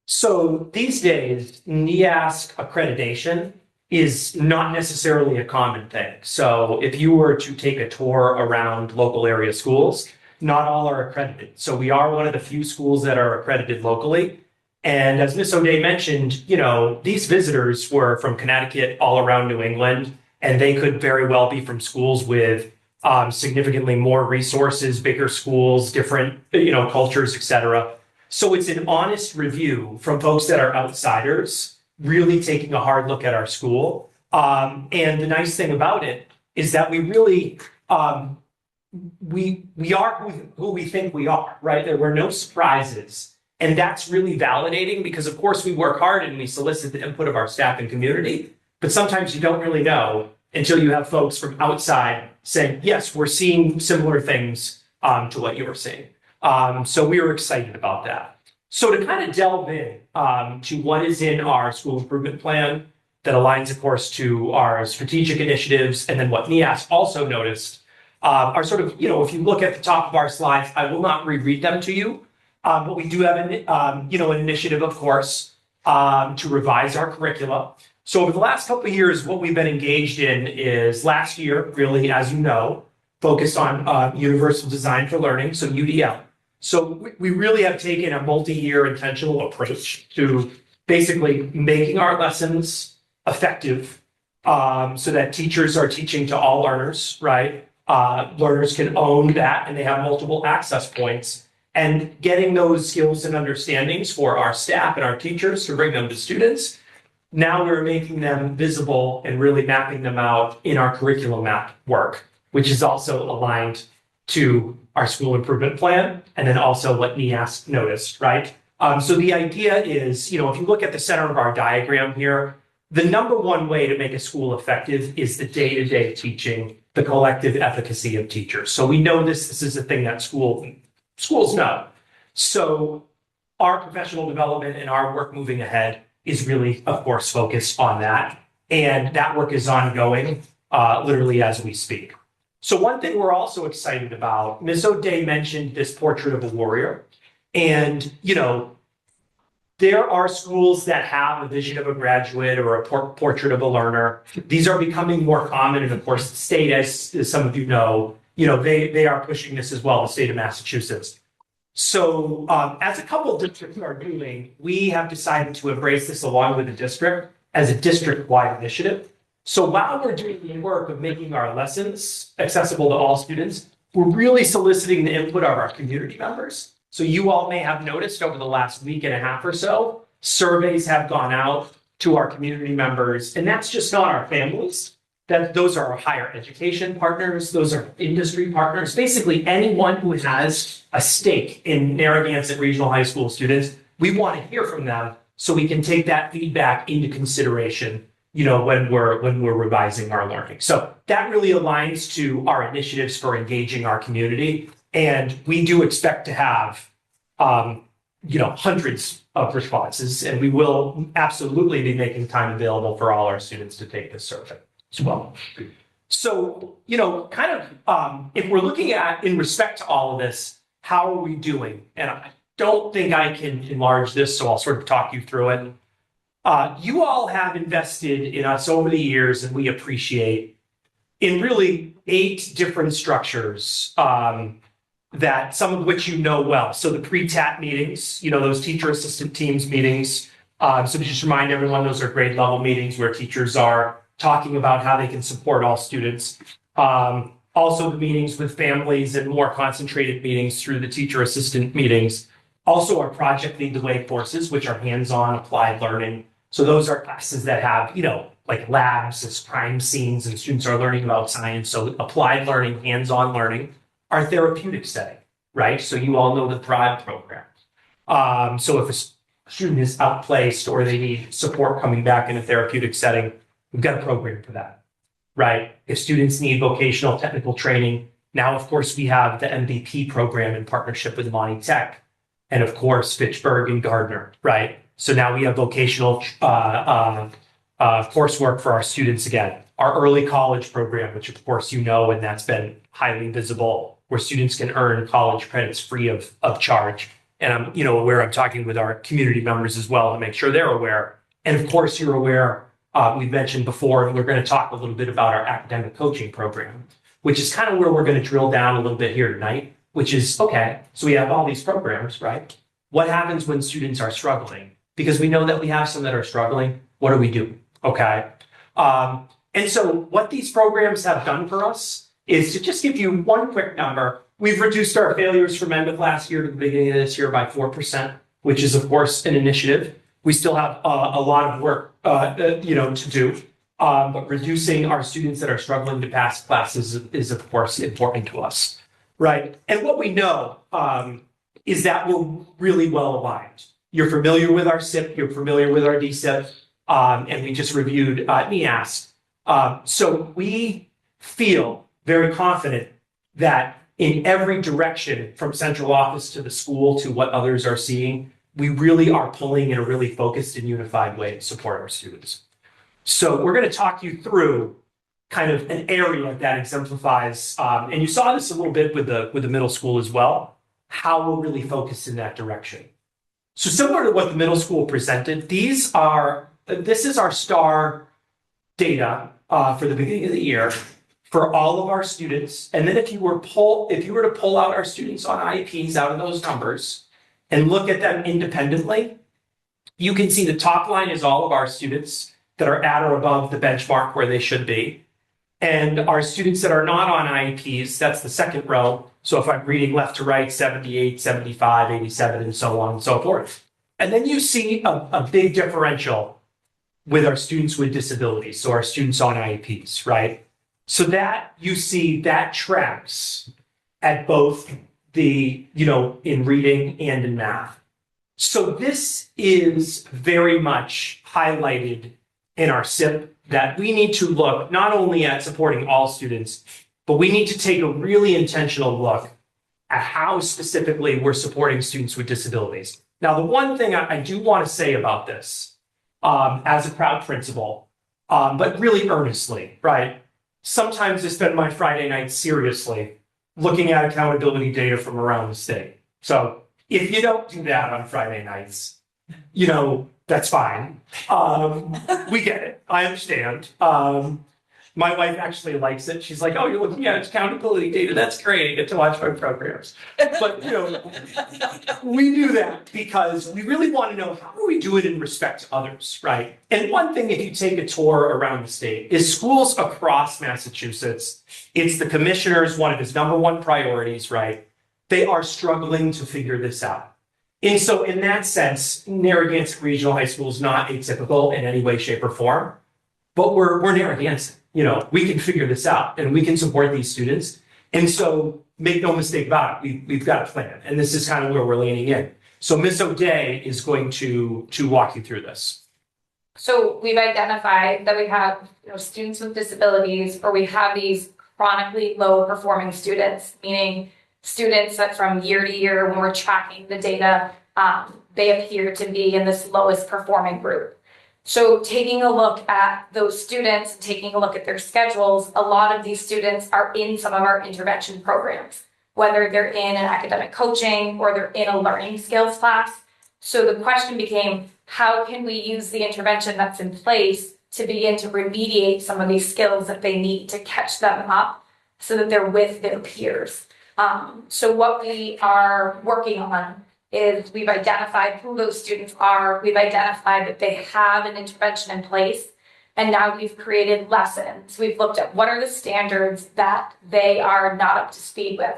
So these days, NEASC accreditation is not necessarily a common thing. So if you were to take a tour around local area schools, not all are accredited. So we are one of the few schools that are accredited locally. And as Ms. O'Day mentioned, you know, these visitors were from Connecticut, all around New England, and they could very well be from schools with significantly more resources, bigger schools, different, you know, cultures, et cetera. So it's an honest review from folks that are outsiders, really taking a hard look at our school. And the nice thing about it is that we really, we are who we think we are, right? There were no surprises. And that's really validating because, of course, we work hard and we solicit the input of our staff and community. But sometimes you don't really know until you have folks from outside saying, yes, we're seeing similar things to what you were seeing. So we were excited about that. So to kind of delve in to what is in our school improvement plan that aligns, of course, to our strategic initiatives, and then what NEASC also noticed are sort of, you know, if you look at the top of our slides, I will not reread them to you, but we do have an, you know, an initiative, of course, to revise our curricula. So over the last couple of years, what we've been engaged in is last year, really, as you know, focused on universal design for learning, so UDL. So we really have taken a multi-year intentional approach to basically making our lessons effective so that teachers are teaching to all learners, right? Learners can own that and they have multiple access points, and getting those skills and understandings for our staff and our teachers to bring them to students. Now we're making them visible and really mapping them out in our curriculum map work, which is also aligned to our school improvement plan, and then also what NEASC noticed, right? So the idea is, you know, if you look at the center of our diagram here, the number one way to make a school effective is the day-to-day teaching, the collective efficacy of teachers. So we know this is a thing that schools know. So our professional development and our work moving ahead is really, of course, focused on that. And that work is ongoing, literally as we speak. So one thing we're also excited about, Ms. O'Day mentioned this portrait of a warrior. And, you know, there are schools that have a vision of a graduate or a portrait of a learner. These are becoming more common. And of course, the state, as some of you know, they are pushing this as well, the state of Massachusetts. So as a couple of districts are doing, we have decided to embrace this along with the district as a district-wide initiative. So while we're doing the work of making our lessons accessible to all students, we're really soliciting the input of our community members. So you all may have noticed over the last week and a half or so, surveys have gone out to our community members, and that's just not our families. Those are our higher education partners, those are industry partners, basically anyone who has a stake in Narragansett Regional High School students. We want to hear from them so we can take that feedback into consideration, you know, when we're revising our learning. So that really aligns to our initiatives for engaging our community. And we do expect to have, you know, hundreds of responses, and we will absolutely be making time available for all our students to take this survey as well. So, you know, kind of, if we're looking at, in respect to all of this, how are we doing? And don't think I can enlarge this, so I'll sort of talk you through it. You all have invested in us over the years, and we appreciate in really 8 different structures that some of which you know well. So the pre-TAT meetings, those teacher assistant teams meetings. So to just remind everyone, those are grade level meetings where teachers are talking about how they can support all students. Also the meetings with families and more concentrated meetings through the teacher assistant meetings. Also our Project Lead the Way courses, which are hands-on applied learning. So those are classes that have, like labs as crime scenes and students are learning about science. So applied learning, hands-on learning. Our therapeutic setting, right? So you all know the Thrive program. So if a student is outplaced or they need support coming back in a therapeutic setting, we've got a program for that, right? If students need vocational technical training, now, of course, we have the MVP program in partnership with Monty Tech and, of course, Fitchburg and Gardner, right? So now we have vocational coursework for our students again. Our early college program, which, of course, and that's been highly visible, where students can earn college credits free of charge. And I'm, aware I'm talking with our community members as well to make sure they're aware. And of course, you're aware, we've mentioned before, and we're going to talk a little bit about our academic coaching program, which is kind of where we're going to drill down a little bit here tonight, which is, okay, so we have all these programs, right? What happens when students are struggling? Because we know that we have some that are struggling. What do we do? Okay. And so what these programs have done for us is to just give you one quick number. We've reduced our failures from end of last year to the beginning of this year by 4%, which is, of course, an initiative. We still have a lot of work, to do. But reducing our students that are struggling to pass classes is, of course, important to us, right? And what we know is that we're really well aligned. You're familiar with our SIP, you're familiar with our DSIP, and we just reviewed NEAS. So we feel very confident that in every direction, from central office to the school to what others are seeing, we really are pulling in a really focused and unified way to support our students. So we're going to talk you through kind of an area that exemplifies, and you saw this a little bit with the middle school as well, how we're really focused in that direction. So similar to what the middle school presented, this is our STAR data for the beginning of the year for all of our students. And then if you were to pull out our students on IEPs out of those numbers and look at them independently, you can see the top line is all of our students that are at or above the benchmark where they should be. And our students that are not on IEPs, that's the second row. So if I'm reading left to right, 78, 75, 87, and so on and so forth. And then you see a big differential with our students with disabilities. So our students on IEPs, right? So that you see that tracks at both the, in reading and in math. So this is very much highlighted in our SIP that we need to look not only at supporting all students, but we need to take a really intentional look at how specifically we're supporting students with disabilities. Now, the one thing I do want to say about this, as a proud principal, but really earnestly, right? Sometimes I spend my Friday nights seriously looking at accountability data from around the state. So if you don't do that on Friday nights, that's fine. We get it. I understand. My wife actually likes it. She's like, oh, you're looking at accountability data. That's great. I get to watch my programs. But, we do that because we really want to know how do we do it in respect to others, right? And one thing, if you take a tour around the state, is schools across Massachusetts, it's the commissioner's one of his number one priorities, right? They are struggling to figure this out. And so in that sense, Narragansett Regional High School is not atypical in any way, shape, or form, but we're Narragansett. We can figure this out and we can support these students. And so make no mistake about it, we've got a plan. And this is kind of where we're leaning in. So Ms. O'Day is going to walk you through this. So we've identified that we have students with disabilities, or we have these chronically low performing students, meaning students that from year to year, when we're tracking the data, they appear to be in this lowest performing group. So taking a look at those students, taking a look at their schedules, a lot of these students are in some of our intervention programs. whether they're in an academic coaching or they're in a learning skills class. So the question became, how can we use the intervention that's in place to begin to remediate some of these skills that they need to catch them up so that they're with their peers? So what we are working on is we've identified who those students are. We've identified that they have an intervention in place. And now we've created lessons. We've looked at what are the standards that they are not up to speed with.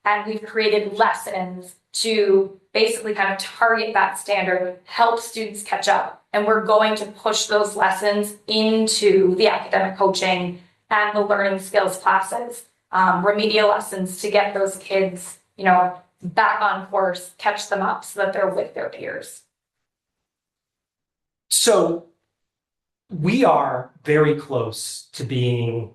And we've created lessons to basically kind of target that standard, help students catch up. And we're going to push those lessons into the academic coaching and the learning skills classes, remedial lessons to get those kids, back on course, catch them up so that they're with their peers. So we are very close to being,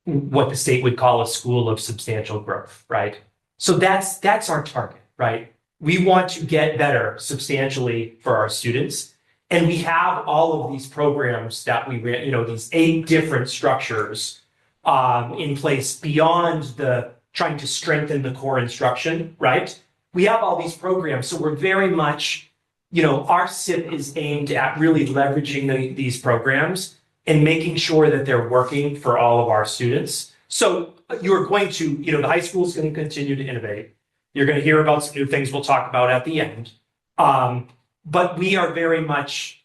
what the state would call a school of substantial growth, right? So that's our target, right? We want to get better substantially for our students. And we have all of these programs that we ran, these 8 different structures in place beyond the trying to strengthen the core instruction, right? We have all these programs. So we're very much, our SIP is aimed at really leveraging these programs and making sure that they're working for all of our students. So you're going to, the high school is going to continue to innovate. You're going to hear about some new things we'll talk about at the end. But we are very much,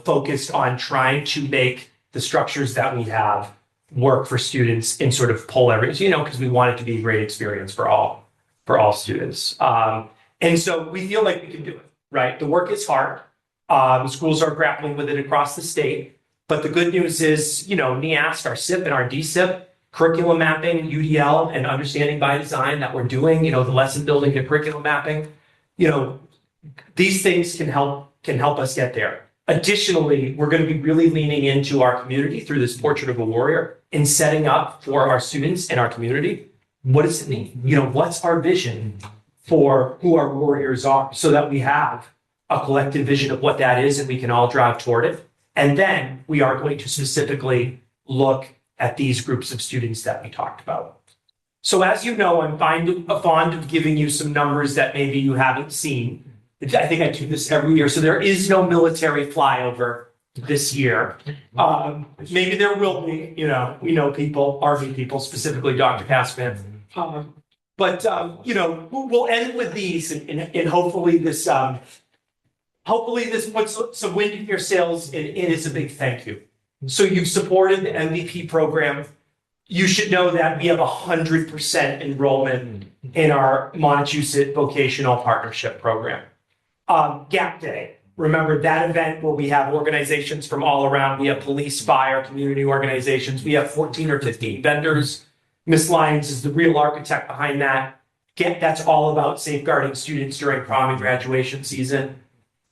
focused on trying to make the structures that we have work for students and sort of pull everything, because we want it to be a great experience for all students. And so we feel like we can do it, right? The work is hard. Schools are grappling with it across the state. But the good news is, NEASC, our SIP and our DSIP, curriculum mapping, UDL, and understanding by design that we're doing, the lesson building and curriculum mapping, these things can help us get there. Additionally, we're going to be really leaning into our community through this Portrait of a Warrior and setting up for our students and our community. What does it mean? What's our vision for who our warriors are so that we have a collective vision of what that is and we can all drive toward it. And then we are going to specifically look at these groups of students that we talked about. So as you know, I'm fond of giving you some numbers that maybe you haven't seen. I think I do this every year. So there is no military flyover this year. Maybe there will be, we know people, Army people, specifically Dr. Cassman. But we'll end with these and hopefully this puts some wind in your sails and it is a big thank you. So you've supported the MVP program. You should know that we have 100% enrollment in our Montechusett Vocational Partnership Program. Gap Day, remember that event where we have organizations from all around. We have police, fire, community organizations. We have 14 or 15 vendors. Ms. Lyons is the real architect behind that. That's all about safeguarding students during prom and graduation season.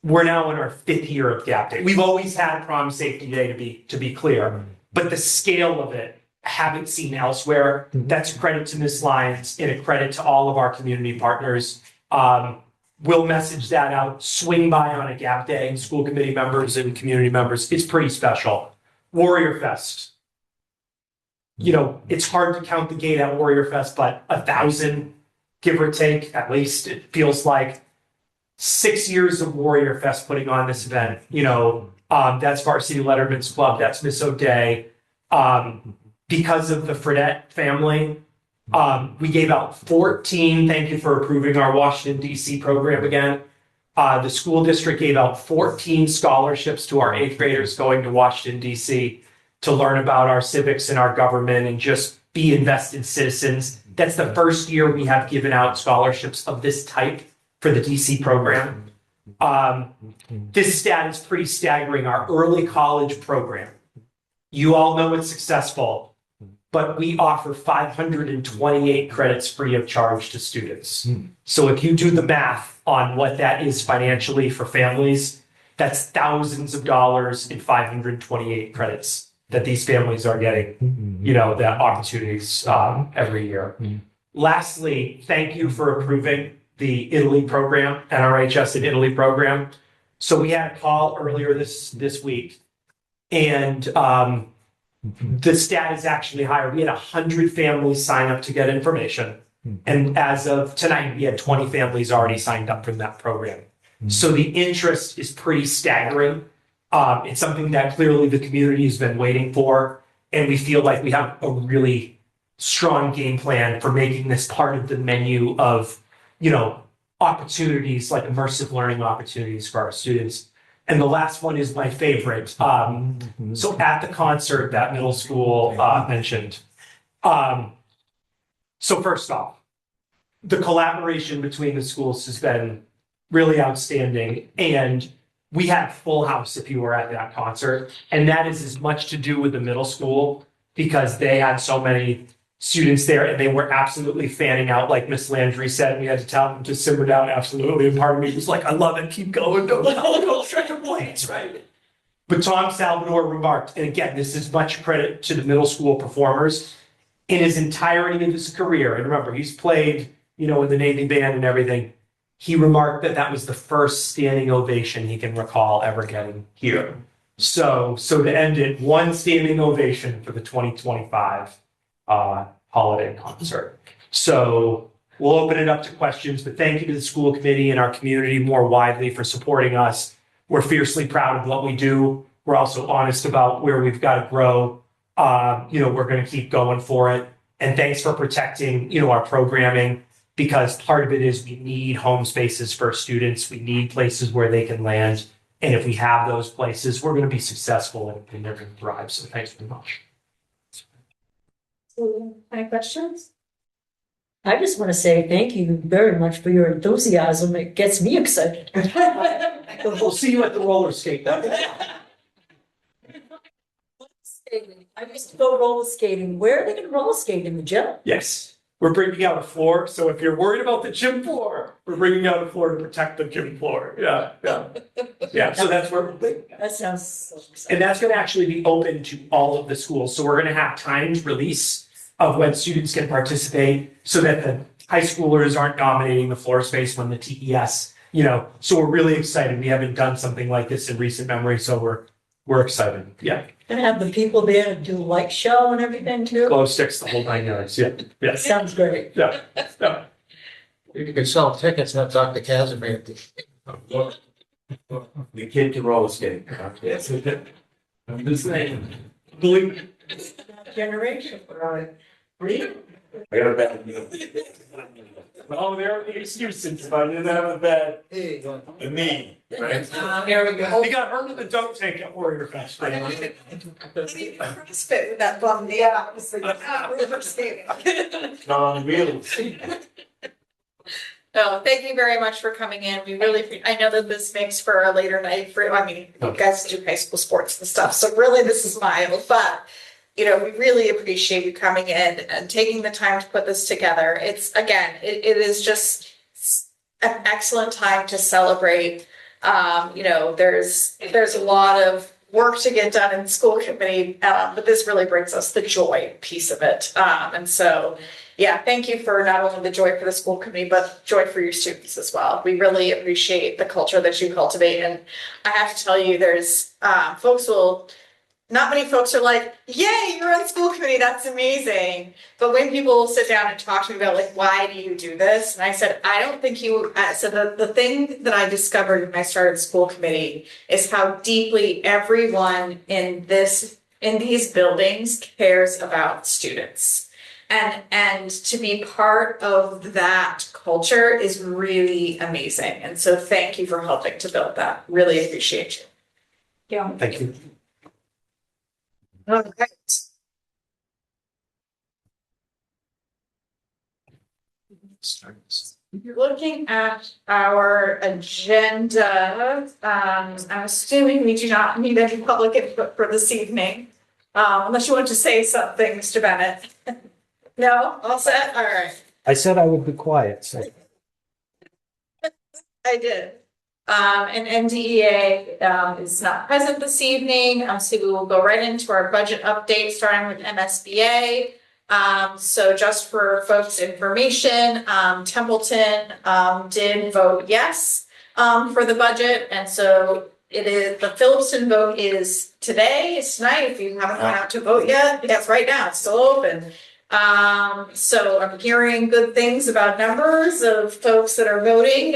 We're now in our 5th year of Gap Day. We've always had Prom Safety Day to be clear, but the scale of it I haven't seen elsewhere. That's a credit to Ms. Lyons and a credit to all of our community partners. We'll message that out, swing by on a Gap Day, school committee members and community members. It's pretty special. Warrior Fest. It's hard to count the gate at Warrior Fest, but 1,000, give or take, at least it feels like 6 years of Warrior Fest putting on this event. That's Varsity Letterman's Club. That's Miss O'Day. Because of the Fredette family, we gave out 14. Thank you for approving our Washington, D.C. program again. The school district gave out 14 scholarships to our 8th graders going to Washington, D.C. to learn about our civics and our government and just be invested citizens. That's the first year we have given out scholarships of this type for the DC program. This stat is pretty staggering. Our early college program, you all know it's successful, but we offer 528 credits free of charge to students. So if you do the math on what that is financially for families, that's thousands of dollars in 528 credits that these families are getting, that opportunities every year. Lastly, thank you for approving the Italy program, NRHS in Italy program. So we had a call earlier this week, and The stat is actually higher. We had 100 families sign up to get information. And as of tonight, we had 20 families already signed up from that program. So the interest is pretty staggering. It's something that clearly the community has been waiting for. And we feel like we have a really strong game plan for making this part of the menu of, opportunities, like immersive learning opportunities for our students. And the last one is my favorite. So at the concert that middle school mentioned. So first off, the collaboration between the schools has been really outstanding. And we had full house if you were at that concert. And that is as much to do with the middle school because they had so many students there and they were absolutely fanning out. Like Miss Landry said, we had to tell them to simmer down absolutely. And part of me was like, I love it, keep going, don't let all go second place, right? But Tom Salvador remarked, and again, this is much credit to the middle school performers, in his entirety of his career, and remember, he's played, in the Navy band and everything, he remarked that that was the first standing ovation he can recall ever getting here. So to end it, one standing ovation for the 2025 holiday concert. So we'll open it up to questions, but thank you to the school committee and our community more widely for supporting us. We're fiercely proud of what we do. We're also honest about where we've got to grow. We're going to keep going for it. And thanks for protecting, our programming, because part of it is we need home spaces for students. We need places where they can land. And if we have those places, we're going to be successful and they're going to thrive. So thanks very much. Any questions? I just want to say thank you very much for your enthusiasm. It gets me excited. We'll see you at the roller skate. I used to go roller skating. Where are they going to roller skate, in the gym? Yes, we're bringing out a floor. So if you're worried about the gym floor, we're bringing out a floor to protect the gym floor. Yeah. So that's where we're bringing it. That sounds so exciting. And that's going to actually be open to all of the schools. So we're going to have timed release of when students can participate so that the high schoolers aren't dominating the floor space when the TES, so we're really excited. We haven't done something like this in recent memory. So we're excited. Yeah. Gonna have the people there to do light show and everything too. Glow sticks, the whole 9 yards. Yeah. Yes. Sounds great. Yeah. You can sell tickets and have Dr. Casimir. The kid can roller skate. Yes. I'm just saying. Believe Generation. I got a bad. Oh, there are the excuses, but I didn't have a bed. Hey, And me. Right? Here we go. He got hurt in the dunk tank at Warrior Fest. Right? CrossFit with that bum, yeah, I was like, roller skating. No, really. No, thank you very much for coming in. We really, I know that this makes for a later night you guys do high school sports and stuff, so really this is mild, but we really appreciate you coming in and taking the time to put this together. It's, again, it is just an excellent time to celebrate. There's a lot of work to get done in school committee, but this really brings us the joy piece of it. And so, yeah, thank you for not only the joy for the school committee, but joy for your students as well. We really appreciate the culture that you cultivate. And I have to tell you, there's not many folks are like, yay, you're on school committee, that's amazing. But when people sit down and talk to me about why do you do this? And I said, I don't think the thing that I discovered when I started school committee is how deeply everyone in these buildings cares about students. And to be part of that culture is really amazing. And so thank you for helping to build that. Really appreciate you. Yeah. Thank you. All right. Looking at our agenda, I'm assuming we do not need any public input for this evening. Unless you want to say something, Mr. Bennett. No, all set? All right. I said I would be quiet, so. I did. And NDEA is not present this evening, so we will go right into our budget update, starting with MSBA. So just for folks' information, Templeton did vote yes for the budget, and so it is, the Phillipston vote is today, it's tonight, if you haven't gone out to vote yet, yes, right now, it's still open. So I'm hearing good things about numbers of folks that are voting,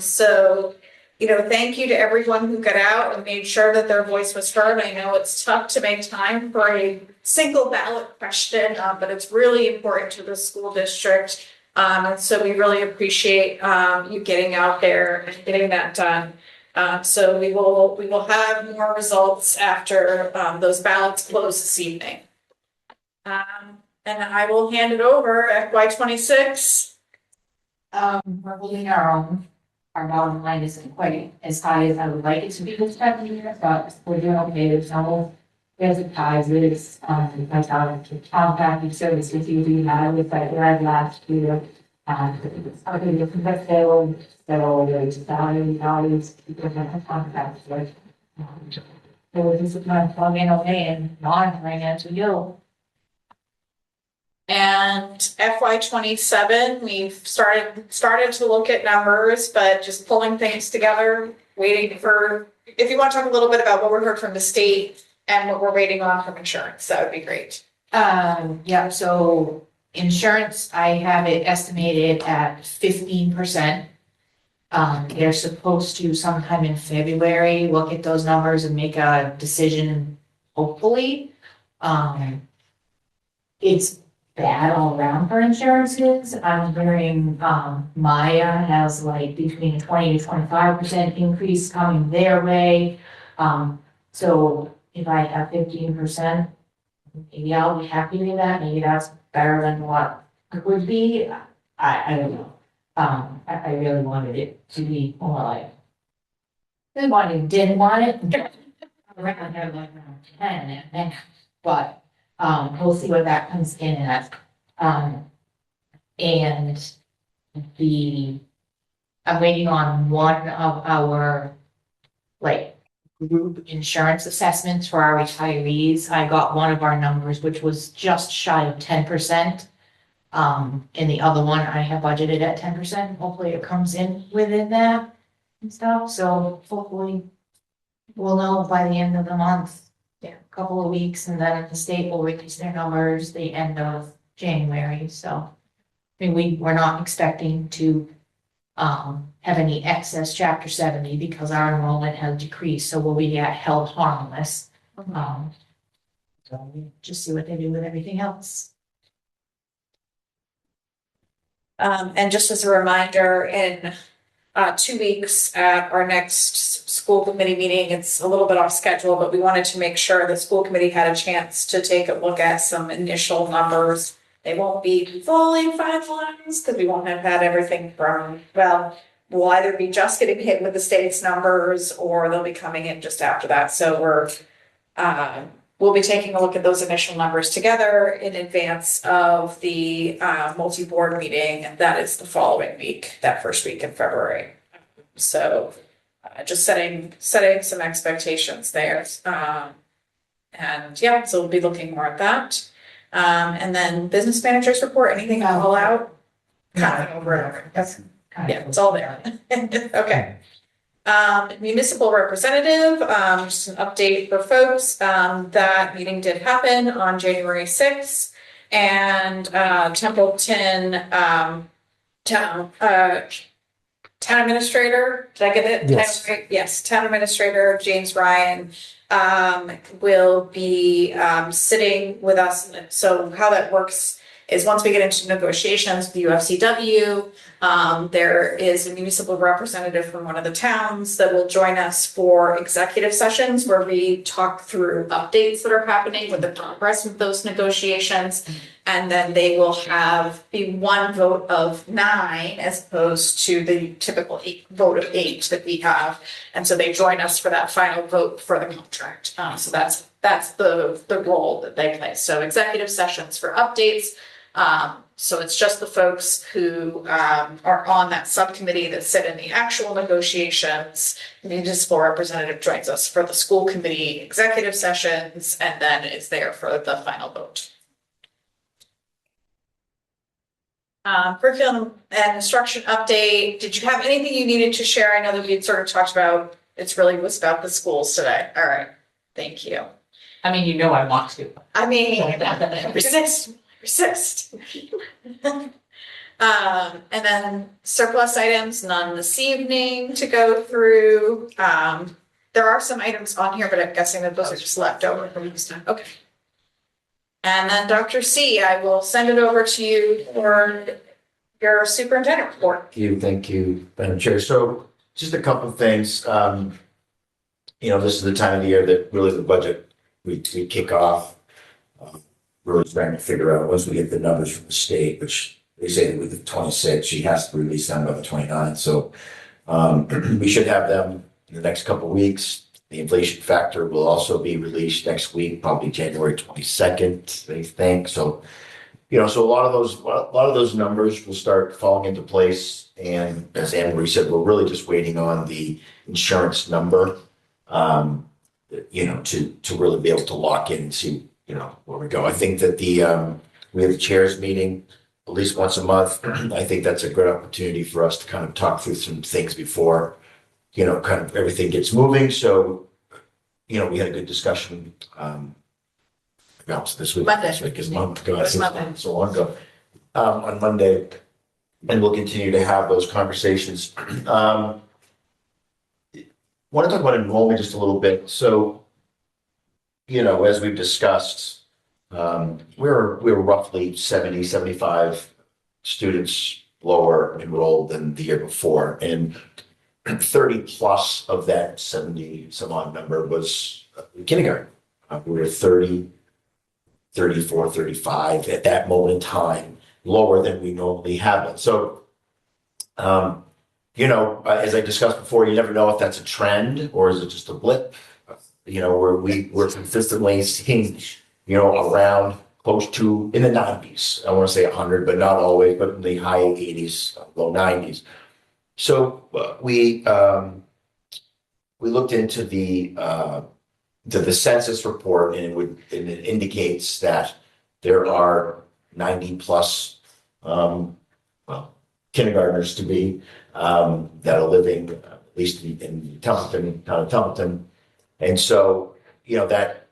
so, you know, thank you to everyone who got out and made sure that their voice was heard. I know it's tough to make time for a single ballot question, but it's really important to the school district. And so we really appreciate, you getting out there and getting that done. So we will have more results after, those ballots close this evening. And I will hand it over FY 26. We're holding our own. Our bottom line isn't quite as high as I would like it to be this time of year, but we're doing okay. There's no, there's a ties, there's, like, town package services you do have with like last year. It's something different that sale, so there's values, people have contacts with. So we're just kind of plugging away and monitoring as we go. And FY 27, we've started to look at numbers, but just pulling things together, waiting for, if you want to talk a little bit about what we heard from the state and what we're waiting on from insurance, that would be great. Yeah, so insurance, I have it estimated at 15%. They're supposed to sometime in February look at those numbers and make a decision, hopefully. It's bad all around for insurances. I'm hearing, Maya has like between a 20 to 25% increase coming their way. So if I have 15%, maybe I'll be happy with that. Maybe that's better than what it would be. I don't know. I really wanted it to be more like, didn't want it. I reckon I have like around 10 and but we'll see what that comes in at. And I'm waiting on one of our like group insurance assessments for our retirees. I got one of our numbers, which was just shy of 10%. And the other one I have budgeted at 10%. Hopefully it comes in within that and stuff. So hopefully we'll know by the end of the month. Yeah, a couple of weeks, and then the state will release their numbers the end of January, so. I mean, we're not expecting to have any excess chapter 70 because our enrollment has decreased, so we'll be held harmless. So we just see what they do with everything else. And just as a reminder, in 2 weeks at our next school committee meeting, it's a little bit off schedule, but we wanted to make sure the school committee had a chance to take a look at some initial numbers. They won't be fully finalized because we won't have had everything from, well, we'll either be just getting hit with the state's numbers or they'll be coming in just after that. So we'll be taking a look at those initial numbers together in advance of the multi-board meeting. That is the following week, that first week in February. So just setting some expectations there. And yeah, so we'll be looking more at that. And then business managers report, anything to call out? Kind of over and over. That's, yeah, it's all there. Okay. Municipal representative, just an update for folks, that meeting did happen on January 6th, and Templeton town administrator, did I get it? Yes. Yes, town administrator James Ryan will be sitting with us. So how that works is once we get into negotiations with the UFCW, there is a municipal representative from one of the towns that will join us for executive sessions where we talk through updates that are happening with the progress of those negotiations. And then they will be one vote of 9 as opposed to the typical vote of 8 that we have. And so they join us for that final vote for the contract. So that's the role that they play. So executive sessions for updates. So it's just the folks who are on that subcommittee that sit in the actual negotiations. The municipal representative joins us for the school committee executive sessions and then is there for the final vote. Curriculum and instruction update. Did you have anything you needed to share? I know that we had sort of talked about It's really was about the schools today. All right. Thank you. I mean, you know I want to. I mean, resist. And then surplus items, none this evening to go through. There are some items on here, but I'm guessing that those are just left over from this time. Okay. And then Dr. C, I will send it over to you for your superintendent report. Thank you, Madam Chair. So just a couple of things. This is the time of the year that really the budget, we kick off. Really trying to figure out once we get the numbers from the state, which they say that with the 26, she has to release them by the 29th. So we should have them in the next couple of weeks. The inflation factor will also be released next week, probably January 22nd, they think. So, so a lot of those numbers will start falling into place. And as Anne Marie said, we're really just waiting on the insurance number, to really be able to lock in and see, where we go. I think that we have the chairs meeting at least once a month. I think that's a good opportunity for us to kind of talk through some things before, kind of everything gets moving. So, we had a good discussion. This week. Monday. This week is month ago. It was Monday. So long ago. On Monday, and we'll continue to have those conversations. Want to talk about enrollment just a little bit. So, as we've discussed, we're roughly 70, 75 students lower enrolled than the year before. And 30 plus of that 70 some odd number was kindergarten. We were 30, 34, 35 at that moment in time, lower than we normally have been. So, as I discussed before, you never know if that's a trend or is it just a blip. We're consistently seeing, around close to in the 90s. I want to say 100, but not always, but in the high 80s, low 90s. So we looked into the census report, and it indicates that there are 90 plus kindergartners to be that are living at least in Templeton, town of Templeton. And so, that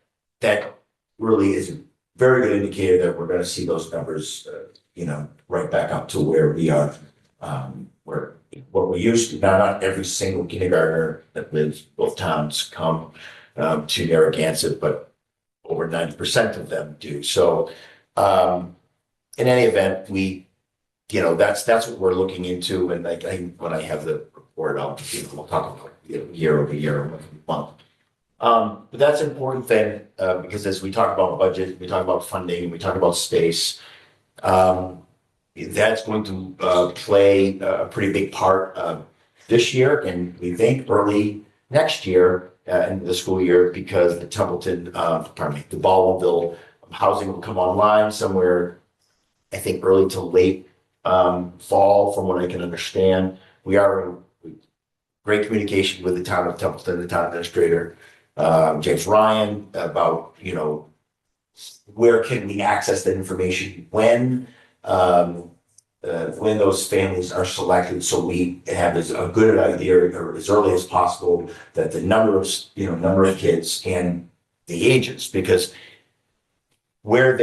really is a very good indicator that we're going to see those numbers, right back up to where we are, where what we used to. Now, not every single kindergartner that lives both towns come to Narragansett, but over 90% of them do. So, in any event, that's what we're looking into. And when I have the report, we'll talk about year over year, month. But that's an important thing because as we talk about budget, we talk about funding, we talk about space. That's going to play a pretty big part this year, and we think early next year into the school year, because the Templeton, the Baldwinville housing will come online somewhere, I think early to late fall, from what I can understand. We are in great communication with the town of Templeton, the town administrator, James Ryan, about, where can we access that information when those families are selected, so we have a good idea, or as early as possible, that the number of kids and the ages, because if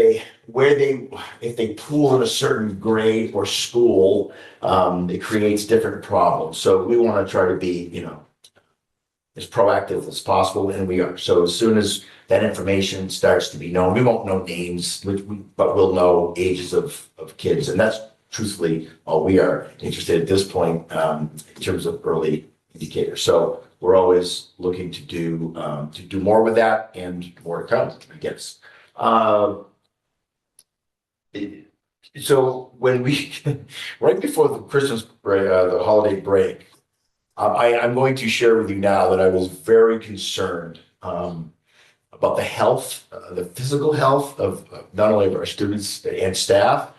they pool in a certain grade or school, it creates different problems. So we want to try to be, as proactive as possible, and we are. So as soon as that information starts to be known, we won't know names, but we'll know ages of kids, and that's truthfully all we are interested at this point in terms of early indicators. So we're always looking to do more with that, and more to come, I guess. So when right before the Christmas break, the holiday break, I'm going to share with you now that I was very concerned about the health, the physical health of not only of our students and staff.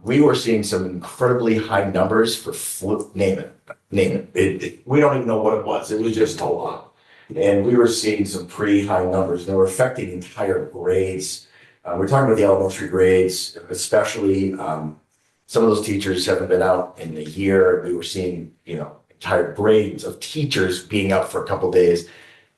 We were seeing some incredibly high numbers for flu, name it. We don't even know what it was. It was just a lot. And we were seeing some pretty high numbers. They were affecting entire grades. We're talking about the elementary grades, especially some of those teachers haven't been out in a year. We were seeing, entire grades of teachers being out for a couple days.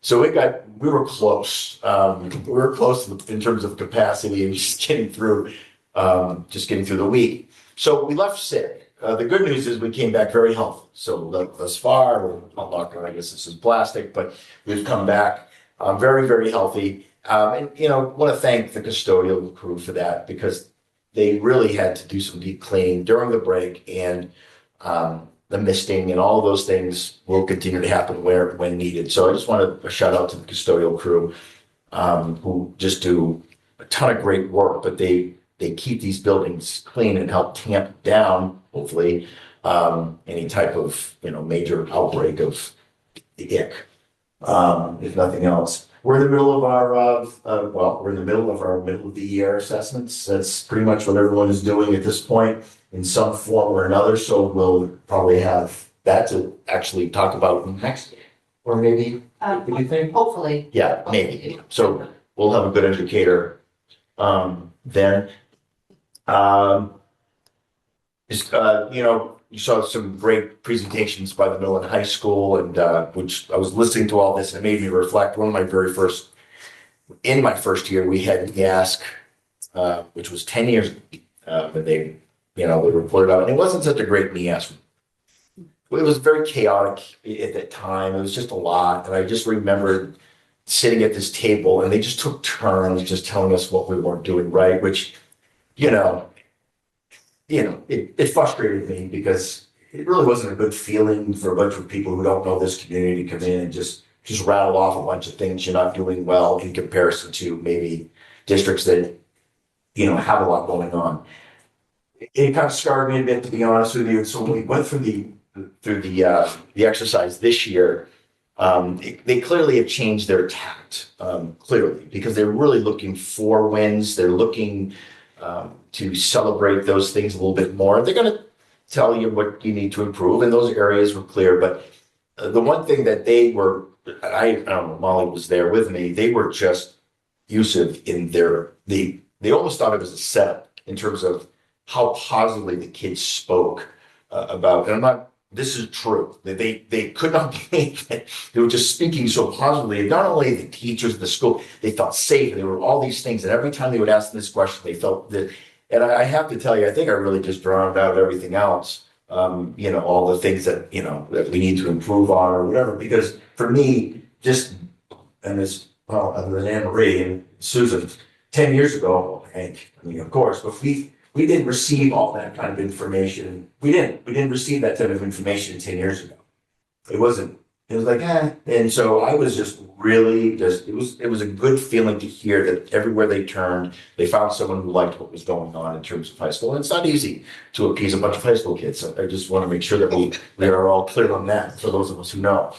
So we were close. We were close in terms of capacity and just getting through the week. So we left sick. The good news is we came back very healthy. So thus far, we're not locking, I guess this is plastic, but we've come back very, very healthy. And, want to thank the custodial crew for that because they really had to do some deep cleaning during the break, and the misting and all of those things will continue to happen when needed. So I just want to shout out to the custodial crew who just do a ton of great work, but they keep these buildings clean and help tamp down, hopefully, any type of major outbreak of the ick, if nothing else. We're in the middle of our middle of the year assessments. That's pretty much what everyone is doing at this point in some form or another. So we'll probably have that to actually talk about next year, or maybe. What do you think? Hopefully. Yeah, maybe. So we'll have a good indicator then. You saw some great presentations by the middle and high school, and which I was listening to all this and it made me reflect. In my first year, we had NEASC, which was 10 years, but they reported out, and it wasn't such a great NEASC. It was very chaotic at that time. It was just a lot, and I just remembered sitting at this table, and they just took turns just telling us what we weren't doing right, which, it frustrated me because it really wasn't a good feeling for a bunch of people who don't know this community to come in and just rattle off a bunch of things you're not doing well in comparison to maybe districts that, have a lot going on. It kind of scarred me a bit, to be honest with you. So when we went through the exercise this year, they clearly have changed their tact, clearly, because they're really looking for wins. They're looking to celebrate those things a little bit more. They're going to tell you what you need to improve, and those areas were clear. But the one thing that they were, I don't know, Molly was there with me, they were just effusive in they almost thought it was a setup in terms of how positively the kids spoke about, and this is true. They could not believe that they were just speaking so positively. Not only the teachers, the school, they felt safe. There were all these things, and every time they would ask this question, they felt that. And I have to tell you, I think I really just drowned out everything else. All the things that that we need to improve on or whatever. Because for me, other than Anne Marie and Susan, 10 years ago, Hank, of course, but we didn't receive all that kind of information. We didn't receive that type of information 10 years ago. It was like, And so I was just really it was a good feeling to hear that everywhere they turned, they found someone who liked what was going on in terms of high school. And it's not easy to appease a bunch of high school kids. So I just want to make sure that we are all clear on that for those of us who know.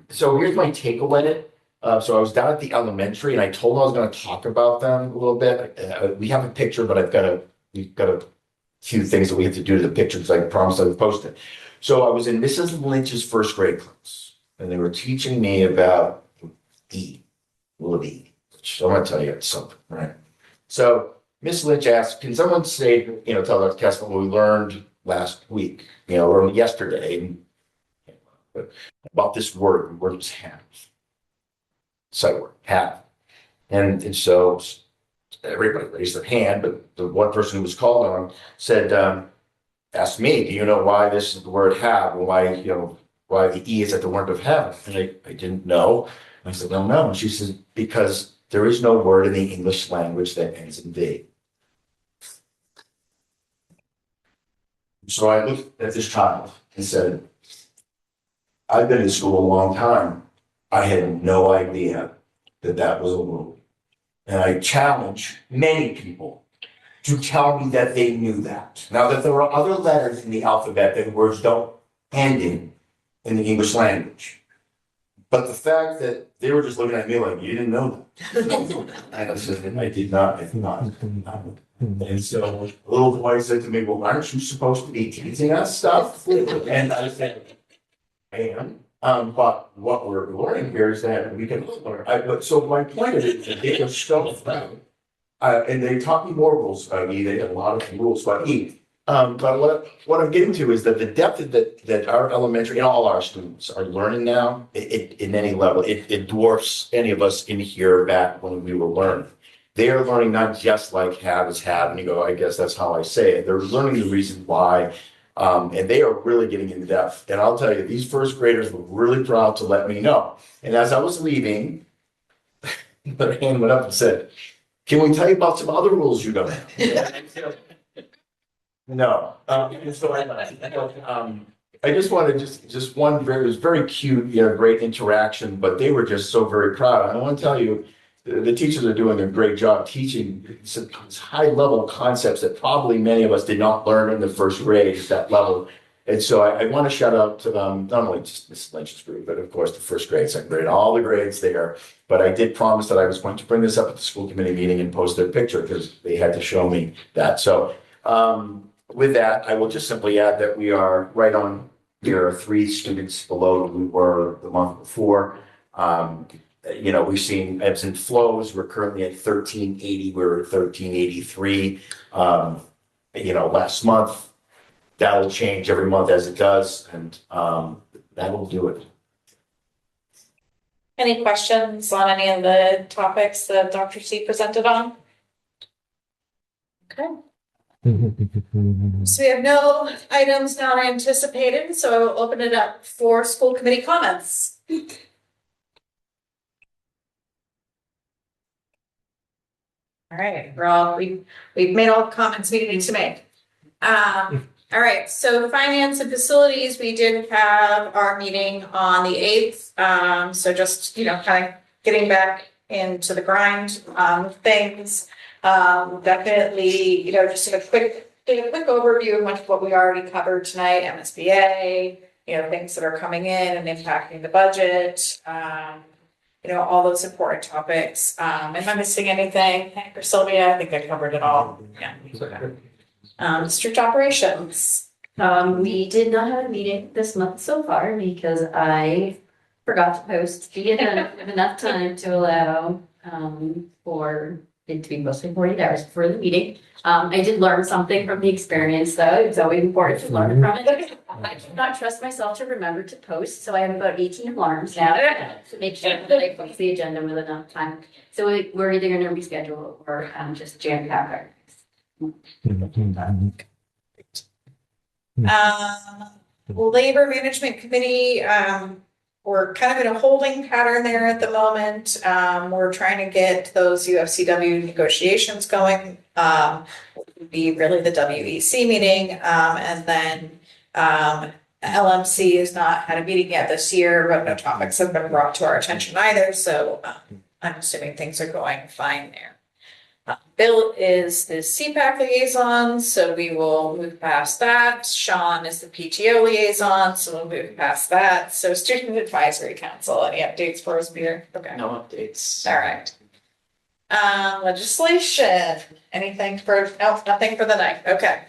So here's my takeaway. So I was down at the elementary, and I told them I was going to talk about them a little bit. We have a picture, but we've got a few things that we have to do to the picture because I promised I would post it. So I was in Mrs. Lynch's first grade class, and they were teaching me about E, which I'm going to tell you something, right? So Miss Lynch asked, "Can someone say, tell Dr. Kessler what we learned last week, or yesterday, about this word? The word was have." Sight word, have. And so everybody raised their hand, but the one person who was called on said, asked me, "Do you know why this is the word have, and why the E is at the word of have?" And I didn't know. I said, "No." And she says, "Because there is no word in the English language that ends in V." So I looked at this child and said, "I've been in school a long time. I had no idea that was a word." And I challenge many people to tell me that they knew that. Now, that there are other letters in the alphabet that words don't end in the English language. But the fact that they were just looking at me like, "You didn't know that." And I said, I did not. And so a little boy said to me, "Well, aren't you supposed to be teaching us stuff?" And I said, "I am. But what we're learning here is that we can learn." So my point is that they are so proud. And they taught me more rules about E. They had a lot of rules about E. But what I'm getting to is that the depth that our elementary and all our students are learning now, in any level, it dwarfs any of us in here back when we were learning. They are learning not just like have is have, and you go, I guess that's how I say it. They're learning the reason why, and they are really getting in depth. And I'll tell you, these first graders were really proud to let me know. And as I was leaving, their hand went up and said, "Can we tell you about some other rules you don't have?" No. I just wanted just one very, it was very cute, great interaction, but they were just so very proud. And I want to tell you, the teachers are doing a great job teaching some high level concepts that probably many of us did not learn in the first grade at that level. And so I want to shout out to not only just Ms. Lynch's group, but of course the first grade, second grade, all the grades there. But I did promise that I was going to bring this up at the school committee meeting and post their picture because they had to show me that. So with that, I will just simply add that we are right on. There are 3 students below we were the month before. We've seen ebbs and flows. We're currently at 1380. We're at 1383. Last month. That'll change every month as it does, and that'll do it. Any questions on any of the topics that Dr. C presented on? Okay. So we have no items now anticipated, so I will open it up for school committee comments. All right, we've made all the comments we need to make. All right, so finance and facilities, we did have our meeting on the 8th. So just, kind of getting back into the grind of things. Definitely, just a quick overview of much of what we already covered tonight, MSBA, things that are coming in and impacting the budget, all those important topics. Am I missing anything? Hank or Sylvia? I think I covered it all. Yeah. District operations. We did not have a meeting this month so far because I forgot to post the agenda with enough time to allow for it to be mostly 48 hours before the meeting. I did learn something from the experience though. It's always important to learn from it. I do not trust myself to remember to post, so I have about 18 alarms now to make sure that I post the agenda with enough time. So we're either going to reschedule or just jam pack our Labor Management Committee, we're kind of in a holding pattern there at the moment. We're trying to get those UFCW negotiations going. Would be really the WEC meeting, and then LMC has not had a meeting yet this year, but no topics have been brought to our attention either. So I'm assuming things are going fine there. Bill is the CPAC liaison, so we will move past that. Sean is the PTO liaison, so we'll move past that. So Student Advisory Council, any updates for us, Peter? Okay. No updates. All right. Legislation, anything for, no, nothing for the night. Okay.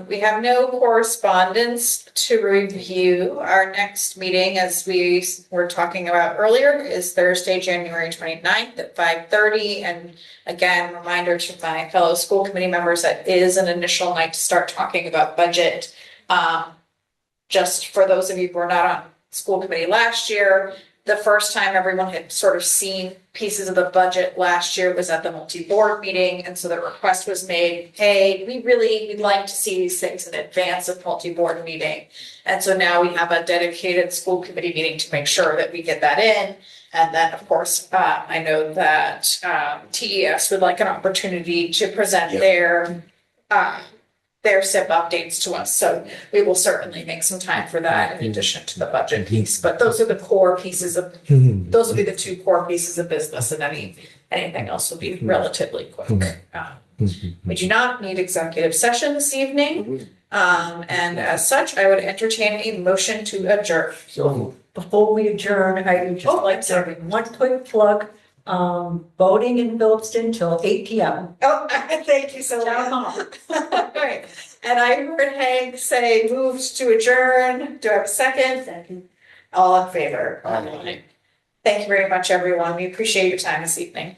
We have no correspondence to review. Our next meeting, as we were talking about earlier, is Thursday, January 29th at 5:30. And again, reminder to my fellow school committee members, that is an initial night to start talking about budget. Just for those of you who were not on school committee last year, the first time everyone had sort of seen pieces of the budget last year was at the multi-board meeting. And so the request was made, hey, we'd like to see these things in advance of multi-board meeting. And so now we have a dedicated school committee meeting to make sure that we get that in. And then, of course, I know that TES would like an opportunity to present their SIP updates to us. So we will certainly make some time for that in addition to the budget piece. But those are the core pieces of, those will be the 2 core pieces of business, and anything else will be relatively quick. We do not need executive session this evening. And as such, I would entertain a motion to adjourn. So before we adjourn, I would just like to have one quick plug. Voting in Phillipston till 8 p.m. Oh, thank you so much. Right. And I heard Hank say moved to adjourn. Do I have a second? Second. All in favor? Aye. Thank you very much, everyone. We appreciate your time this evening.